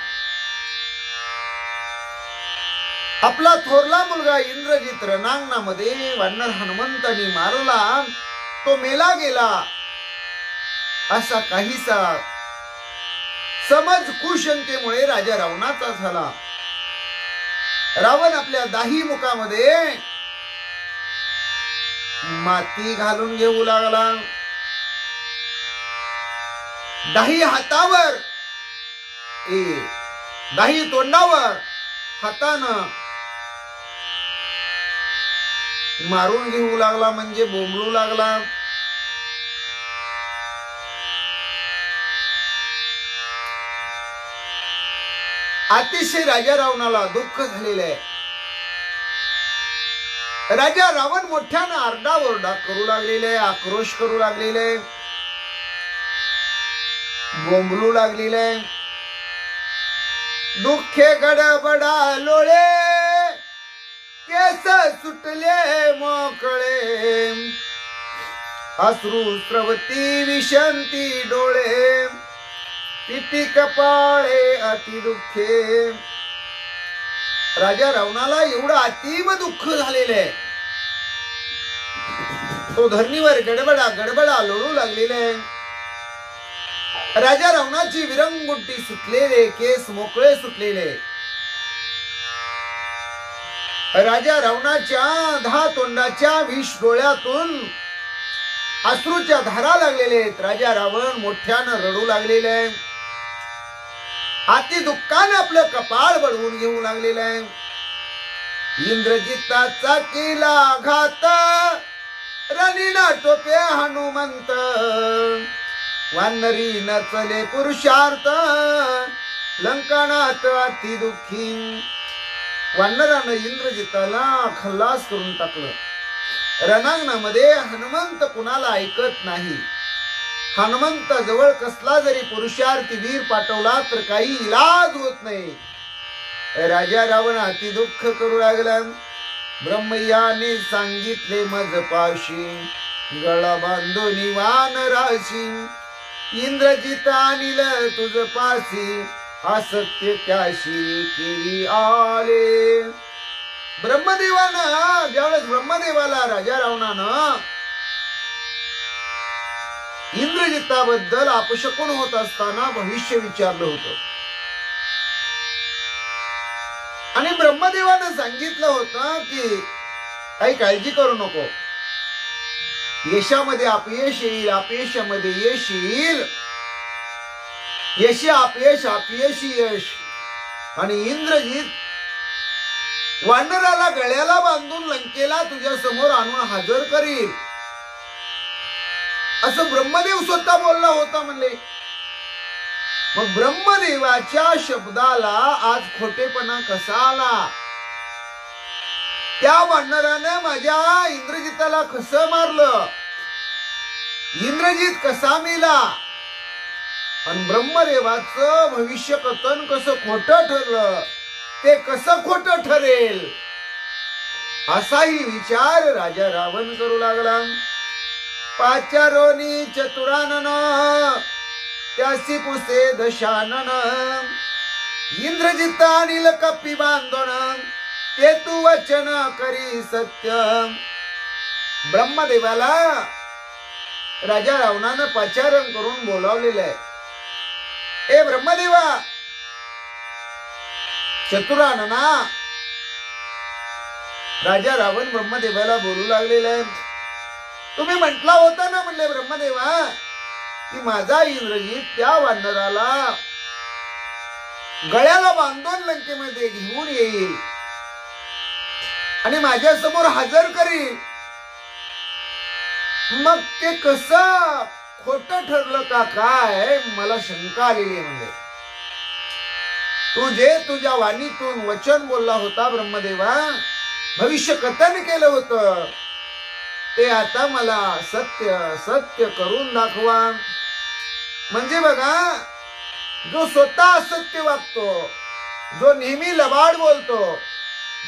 आपला थोरला मुलगा इंद्रजित रणांगणामध्ये वानर हनुमंतानी मारला, तो मेला गेला असा काहीसा समज कुशंकेमुळे राजा रावणाचा झाला. रावण आपल्या दाही मुखामध्ये माती घालून घेऊ लागला. दाही हातावर, दाही तोंडावर हातानं मारून घेऊ लागला, म्हणजे बोंबलू लागला. अतिशय राजा रावणाला दुःख झालेलं आहे. राजा रावण मोठ्यानं आरडाओरडा करू लागलेले आहे, आक्रोश करू लागलेले आहे, बोंबलू लागलेले आहे. दुःखे गडबडा लोळे, केस सुटले मोकळे, अश्रू स्रवती विशंती डोळे, पिटी कपाळे अति दुःखे. राजा रावणाला एवढं अतीव दुःख झालेलं आहे. तो धरणीवर गडबडा गडबडा लोळू लागलेला आहे. राजा रावणाची विरंगुंटी सुटलेले, केस मोकळे सुटलेले. राजा रावणाच्या 10 तोंडाच्या 20 डोळ्यातून अश्रूच्या धारा लागलेले आहेत. राजा रावण मोठ्यानं रडू लागलेले आहे. अति दुःखानं आपलं कपाळ बडवून घेऊ लागलेलं आहे. इंद्रजिताचा केला घात, रनिला टोपे हनुमंत, वानरी नचले पुरुषार्थ, लंकणात अति दुःखी. वानरानं इंद्रजिताला खल्लास करून टाकलं. रणांगणामध्ये हनुमंत कुणाला ऐकत नाही. हनुमंत जवळ कसला जरी पुरुषार्थी वीर पाठवला तर काही इलाज होत नाही. राजा रावण अति दुःख करू लागला. ब्रह्मयाने सांगितले मज पाशी, गळा बांधून वानराशी, इंद्रजित आणील तुझ पासी, असत्य त्याशी केली आले. ब्रह्मदेवानं ज्यावेळेस ब्रह्मदेवाला राजा रावणानं इंद्रजिताबद्दल अपशकुन होत असताना भविष्य विचारलं होतं आणि ब्रह्मदेवानं सांगितलं होतं की काही काळजी करू नको, यशामध्ये अपयश येईल, अपयशामध्ये यश येईल, यशी अपयश, अपयशी यश. आणि इंद्रजित वानराला गळ्याला बांधून लंकेला तुझ्या समोर आणून हजर करील असं ब्रह्मदेव स्वतः बोलला होता म्हणले. मग ब्रह्मदेवाच्या शब्दाला आज खोटेपणा कसा आला? त्या वानराने माझ्या इंद्रजिताला कसं मारलं, इंद्रजित कसा मेला, आणि ब्रह्मदेवाचं भविष्य कथन कसं खोटं ठरलं, ते कसं खोटं ठरेल असाही विचार राजा रावण करू लागला. पाचारोनी चतुरानन त्यासी पुसे दशानन, इंद्रजित आणील कपी बांधून, ते तू वचन करी सत्य. ब्रह्मदेवाला राजा रावणानं पाचारण करून बोलावलेलं आहे. ए ब्रह्मदेवा, चतुरानना, राजा रावण ब्रह्मदेवाला बोलू लागलेला आहे. तुम्ही म्हटला होता ना म्हणले ब्रह्मदेवा की माझा इंद्रजित त्या वानराला गळ्याला बांधून लंकेमध्ये घेऊन येईल आणि माझ्या समोर हजर करील. मग ते कसं खोटं ठरलं का काय मला शंका आलेली आहे. म्हणजे तू जे तुझ्या वाणीतून वचन बोलला होता ब्रह्मदेवा, भविष्य कथन केलं होतं, ते आता मला सत्य सत्य करून दाखवा. म्हणजे बघा, जो स्वतः असत्य वागतो, जो नेहमी लबाड बोलतो,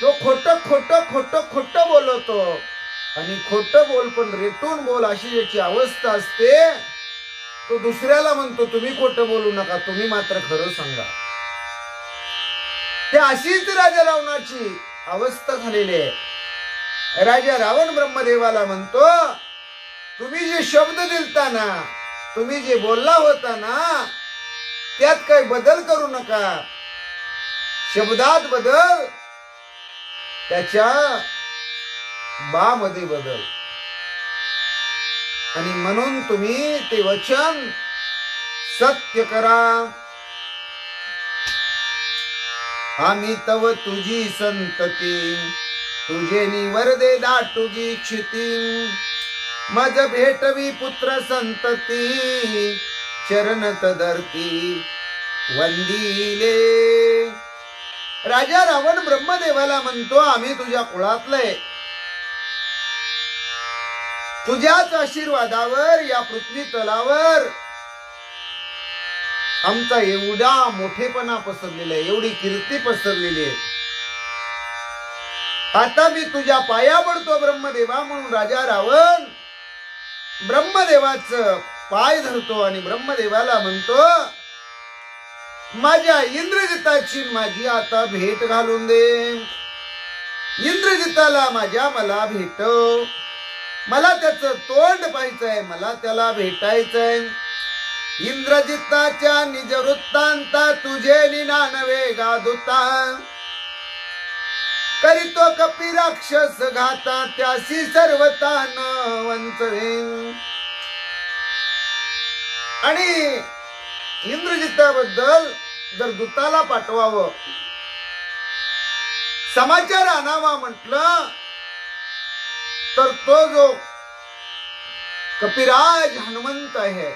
जो खोटं खोटं खोटं खोटं बोलतो आणि खोटं बोल पण रेटून बोल अशी ज्याची अवस्था असते, तो दुसऱ्याला म्हणतो तुम्ही खोटं बोलू नका, तुम्ही मात्र खरं सांगा. हे अशीच राजा रावणाची अवस्था झालेली आहे. राजा रावण ब्रह्मदेवाला म्हणतो तुम्ही जे शब्द दिलता ना, तुम्ही जे बोलला होता ना, त्यात काही बदल करू नका. शब्दात बदल, त्याच्या बामध्ये बदल. आणि म्हणून तुम्ही ते वचन सत्य करा. आम्ही तव तुझी संतती, तुझे निवरदे दाटुगी क्षिती, मज भेटवी पुत्र संतती, चरण तदर्ती वंदिले. राजा रावण ब्रह्मदेवाला म्हणतो आम्ही तुझ्या कुळातले, तुझ्याच आशीर्वादावर या पृथ्वी तलावर आमचा एवढा मोठेपणा पसरलेला आहे, एवढी कीर्ती पसरलेली आहे. आता मी तुझ्या पाया पडतो ब्रह्मदेवा. म्हणून राजा रावण ब्रह्मदेवाचं पाय धरतो आणि ब्रह्मदेवाला म्हणतो माझ्या इंद्रजिताची माझी आता भेट घालून दे. इंद्रजिताला माझ्या मला भेटव, मला त्याचं तोंड पाहायचंय, मला त्याला भेटायचंय. इंद्रजिताच्या निज वृत्तांता तुझे निनानवे गादुता, करीतो कपी राक्षस घाता, त्यासी सर्वता न वंचवे. आणि इंद्रजिताबद्दल जर दूताला पाठवावं, समाचार आणावा म्हटलं तर तो जो कपिराज हनुमंत आहे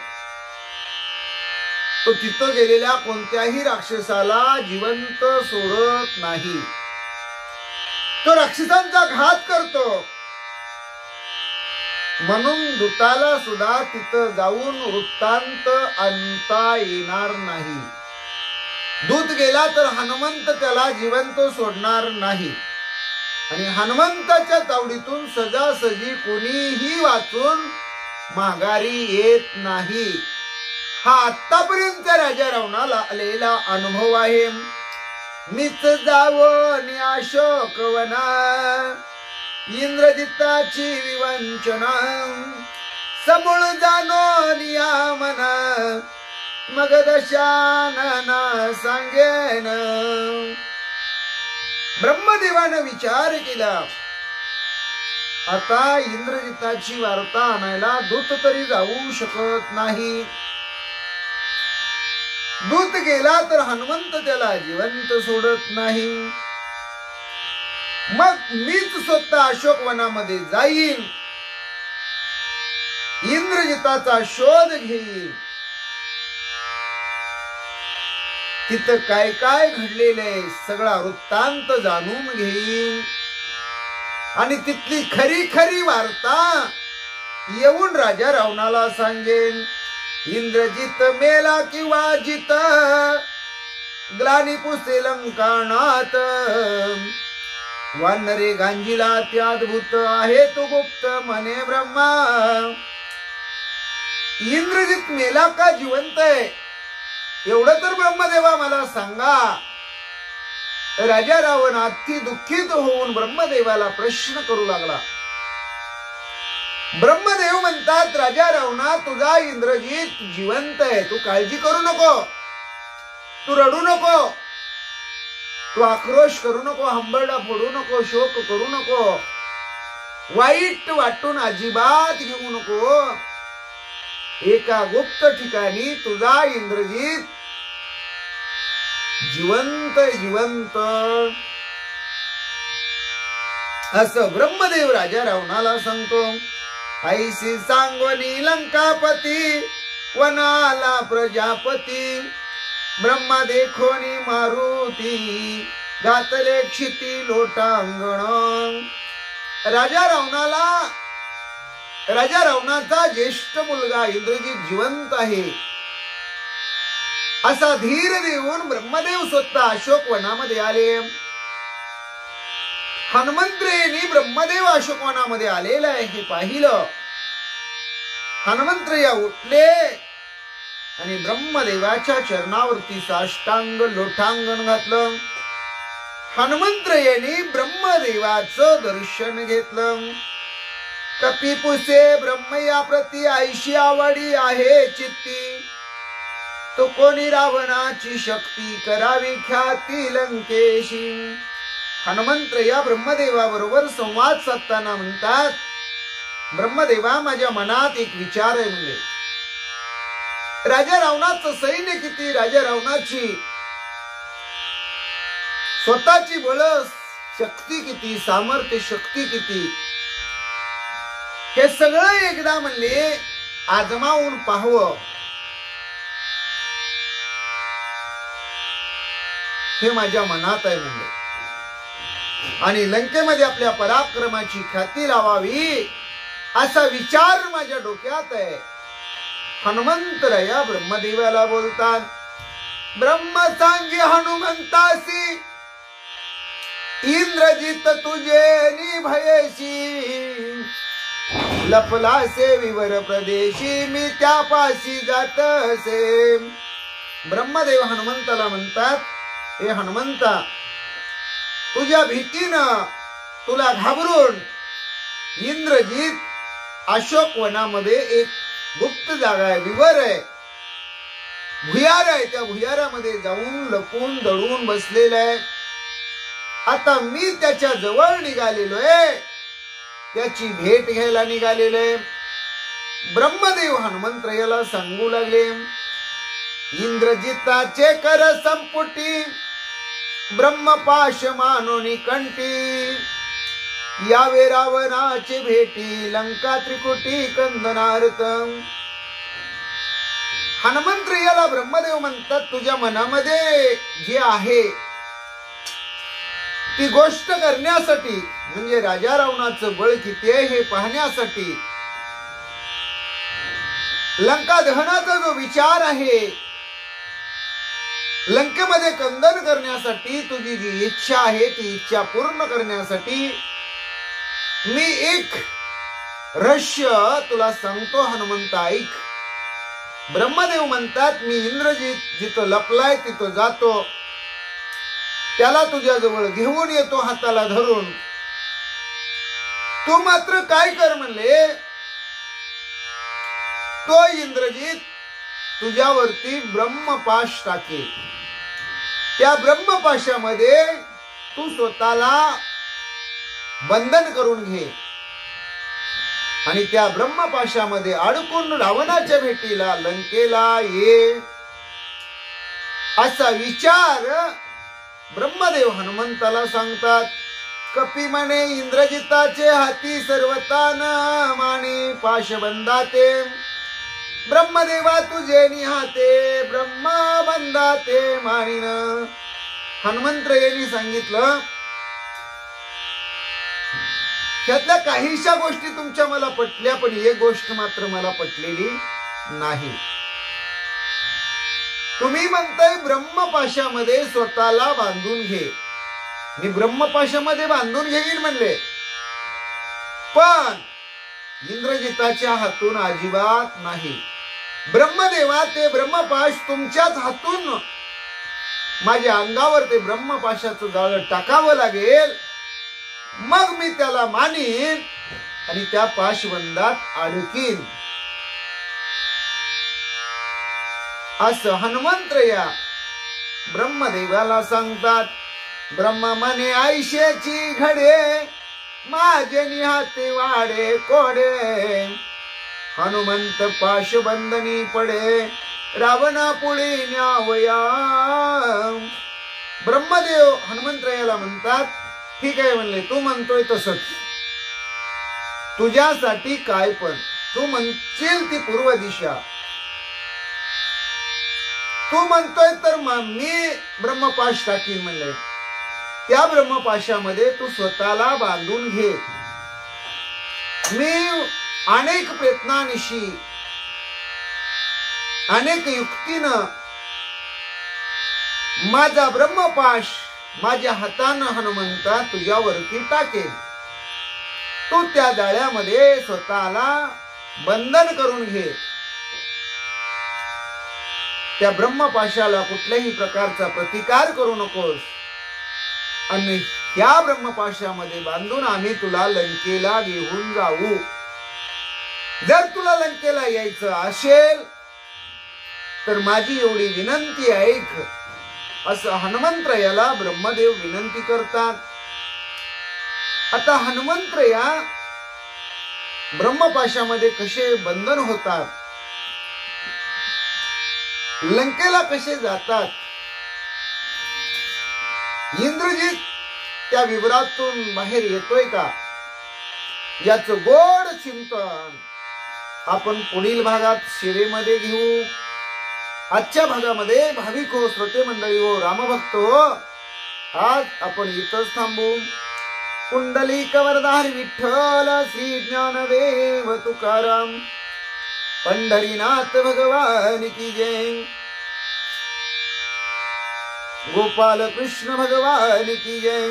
तो तिथं गेलेल्या कोणत्याही राक्षसाला जिवंत सोडत नाही. तो राक्षसांचा घात करतो. म्हणून दूताला सुद्धा तिथं जाऊन वृत्तांत आणता येणार नाही. दूत गेला तर हनुमंत त्याला जिवंत सोडणार नाही. आणि हनुमंताच्या तावडीतून सजासजी कोणीही वाचून माघारी येत नाही. हा आतापर्यंत राजा रावणाला आलेला अनुभव आहे. मीच जावो अशोक वना इंद्रजिताची विवंचना समूळ जानो नियामना मग दशानना सांगेन. ब्रह्मदेवानं विचार केला, आता इंद्रजिताची वार्ता आणायला दूत तरी जाऊ शकत नाही. दूत गेला तर हनुमंत त्याला जिवंत सोडत नाही. मग मीच स्वतः अशोकवनामध्ये जाईन, इंद्रजिताचा शोध घेईन, तिथं काय काय घडलेले सगळा वृत्तांत जाणून घेईन आणि तिथली खरी खरी वार्ता येऊन राजा रावणाला सांगेन. इंद्रजित मेला किंवा जित ग्लानी पुसे लंकाणात वानरे गांजीला अत्यद्भुत आहे तो गुप्त म्हणे ब्रह्मा. इंद्रजित मेला का जिवंत आहे एवढं तर ब्रह्मदेवा मला सांगा. राजा रावण अति दुःखित होऊन ब्रह्मदेवाला प्रश्न करू लागला. ब्रह्मदेव म्हणतात, राजा रावणा तुझा इंद्रजित जिवंत आहे, तू काळजी करू नको, तू रडू नको, तू आक्रोश करू नको, हंबरडा फोडू नको, शोक करू नको, वाईट वाटून अजिबात घेऊ नको. एका गुप्त ठिकाणी तुझा इंद्रजित जिवंत जिवंत असं ब्रह्मदेव राजा रावणाला सांगतो. ऐसी सांगवनी लंकापती वनाला प्रजापती ब्रह्मा देखोनी मारुती घातले क्षिती लोटांगण. राजा रावणाचा ज्येष्ठ मुलगा इंद्रजित जिवंत आहे असा धीर देऊन ब्रह्मदेव स्वतः अशोकवनामध्ये आले. हनुमंतरायांनी ब्रह्मदेव अशोकवनामध्ये आलेला आहे हे पाहिलं. हनुमंतराय उठले आणि ब्रह्मदेवाच्या चरणावरती साष्टांग लोटांगण घातलं. हनुमंतरायांनी ब्रह्मदेवाचं दर्शन घेतलं. कपिपुसे ब्रह्मया प्रती ऐशी आवडी आहे चित्ती तो कोणी रावणाची शक्ती करावी ख्याती लंकेशी. हनुमंतराय ब्रह्मदेवा बरोबर संवाद साधताना म्हणतात, ब्रह्मदेवा माझ्या मनात एक विचार आहे. म्हणजे राजा रावणाचं सैन्य किती, राजा रावणाची स्वतःची बळ शक्ती किती, सामर्थ्य शक्ती किती, हे सगळं एकदा म्हणले आजमावून पाहावं हे माझ्या मनात आहे म्हणले. आणि लंकेमध्ये आपल्या पराक्रमाची ख्याती लावावी असा विचार माझ्या डोक्यात आहे. हनुमंतराय ब्रह्मदेवाला बोलतात, ब्रह्म सांगे हनुमंतासी इंद्रजित तुझे निभयशी लपलासे विवर प्रदेशी मी त्यापाशी जात असे. ब्रह्मदेव हनुमंताला म्हणतात, हे हनुमंता तुझ्या भीतीनं तुला घाबरून इंद्रजित अशोकवनामध्ये एक गुप्त जागा आहे, विवर आहे, भुयार आहे, त्या भुयारामध्ये जाऊन लपून दडून बसलेला आहे. आता मी त्याच्या जवळ निघालेलो आहे, त्याची भेट घ्यायला निघालेलो आहे. ब्रह्मदेव हनुमंतरायाला सांगू लागले, इंद्रजिताचे कर संपुटी ब्रह्मपाश मानोनी कंठी यावे रावणाचे भेटी लंका त्रिकुटी कंदनार्थ. हनुमंतरायाला ब्रह्मदेव म्हणतात, तुझ्या मनामध्ये जे आहे ती गोष्ट करण्यासाठी, म्हणजे राजा रावणाचं बळ किती आहे हे पाहण्यासाठी, लंका दहनाचा जो विचार आहे, लंकेमध्ये कंदन करण्यासाठी, तुझी जी इच्छा आहे ती इच्छा पूर्ण करण्यासाठी मी एक रहस्य तुला सांगतो हनुमंत, ऐक. ब्रह्मदेव म्हणतात मी इंद्रजित जिथं लपलाय तिथं जातो, त्याला तुझ्या जवळ घेऊन येतो हाताला धरून. तू मात्र काय कर म्हणले, तो इंद्रजित तुझ्यावरती ब्रह्मपाश टाके. त्या ब्रह्मपाशामध्ये तू स्वतःला बंधन करून घे आणि त्या ब्रह्मपाशामध्ये अडकून रावणाच्या भेटीला लंकेला ये. असा विचार ब्रह्मदेव हनुमंताला सांगतात. कपी म्हणे इंद्रजिताचे हाती सर्वतान माने पाशबंधाते, ब्रह्मदेवा तुझे निहाते ब्रह्मा बंधाते मानिन. हनुमंत यांनी सांगितलं, त्यातल्या काहीशा गोष्टी तुमच्या मला पटल्या, पण एक गोष्ट मात्र मला पटलेली नाही. तुम्ही म्हणताय ब्रह्मपाशामध्ये स्वतःला बांधून घे. मी ब्रह्मपाशामध्ये बांधून घेईन म्हणले, पण इंद्रजिताच्या हातून अजिबात नाही. ब्रह्मदेवा ते ब्रह्मपाश तुमच्याच हातून माझ्या अंगावर ते ब्रह्मपाशाचं जाळं टाकावं लागेल, मग मी त्याला मानीन आणि त्या पाशबंधात अडकीन. असं हनुमंत या ब्रह्मदेवाला सांगतात. ब्रह्म म्हणे आयशेची घडे माझे निहाते वाडे कोडे, हनुमंत पाशबंधनी पडे रावणा पुढे न्यावया. ब्रह्मदेव हनुमंतरायाला म्हणतात, ठीक आहे म्हणले, तू म्हणतोय तसंच, तुझ्यासाठी काय पण. तू म्हणशील ती पूर्व दिशा, तू म्हणतोय तर मी ब्रह्मपाश टाकीन म्हणले. त्या ब्रह्मपाशामध्ये तू स्वतःला बांधून घे. मी अनेक प्रयत्नांशी अनेक युक्तीनं माझा ब्रह्मपाश माझ्या हातानं हनुमंता तुझ्यावरती टाकेल. तू त्या जाळ्यामध्ये स्वतःला बंधन करून घे. त्या ब्रह्मपाशाला कुठल्याही प्रकारचा प्रतिकार करू नकोस आणि ह्या ब्रह्मपाशामध्ये बांधून आम्ही तुला लंकेला घेऊन जाऊ. जर तुला लंकेला यायचं असेल तर माझी एवढी विनंती ऐक. असं हनुमंतरायाला ब्रह्मदेव विनंती करतात. आता हनुमंतराया ब्रह्मपाशामध्ये कसे बंधन होतात, लंकेला कसे जातात, इंद्रजित त्या विवरातून बाहेर येतोय का, याच गोड चिंतन आपण पुढील भागात सेवेमध्ये घेऊ. आजच्या भागामध्ये भाविक हो, श्रोते मंडळी हो, रामभक्त हो, आज आपण इथंच थांबू. कुंडलिक वरदार विठ्ठल श्री ज्ञानदेव तुकाराम पंढरीनाथ भगवान की जय. गोपाल कृष्ण भगवान की जय.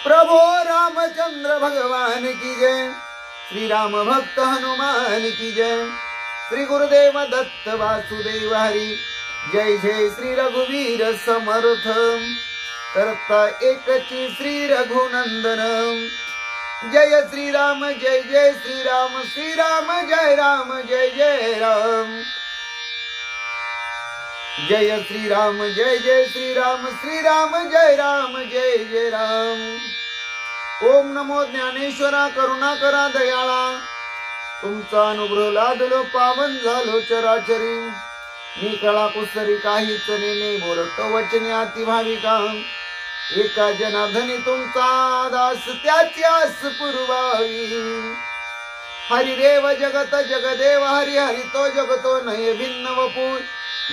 प्रभो रामचंद्र भगवान की जय. श्री राम भक्त हनुमान की जय. श्री गुरुदेव दत्त वासुदेव हरी. जय जय श्री रघुवीर समर्थ. करता एकची श्री रघुनंदन. जय श्री राम जय जय श्री राम. श्री राम जय राम जय जय राम. जय श्री राम जय जय श्री राम. श्री राम जय राम जय जय राम. ओम नमो ज्ञानेश्वरा करुणा दयाळा. तुमचा अनुग्रह लादलो पावन झालो चराचरी. मी कळा कुसरी काहीच नेने बोलत वचने अति भाविका. एका जनार्दनी तुमचा दास त्याची आस पुरवावी. हरिदेव जगत जगदेव हरि हरि तो जगतो नय भिन्न वपू.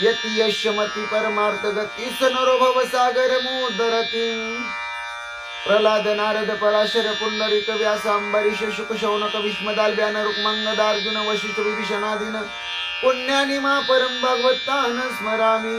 यति यशमती परमार्थ गती सनरो भव सागर मुदरती. प्रल्हाद नारद पराशर पुंडरीक व्यास अंबरीश शुक शौनक भीष्मदाल्ब्यान रुक्मांगद अर्जुन वशिष्ठ विभीषणादीन पुण्यानी मा परम भागवतान स्मरामी.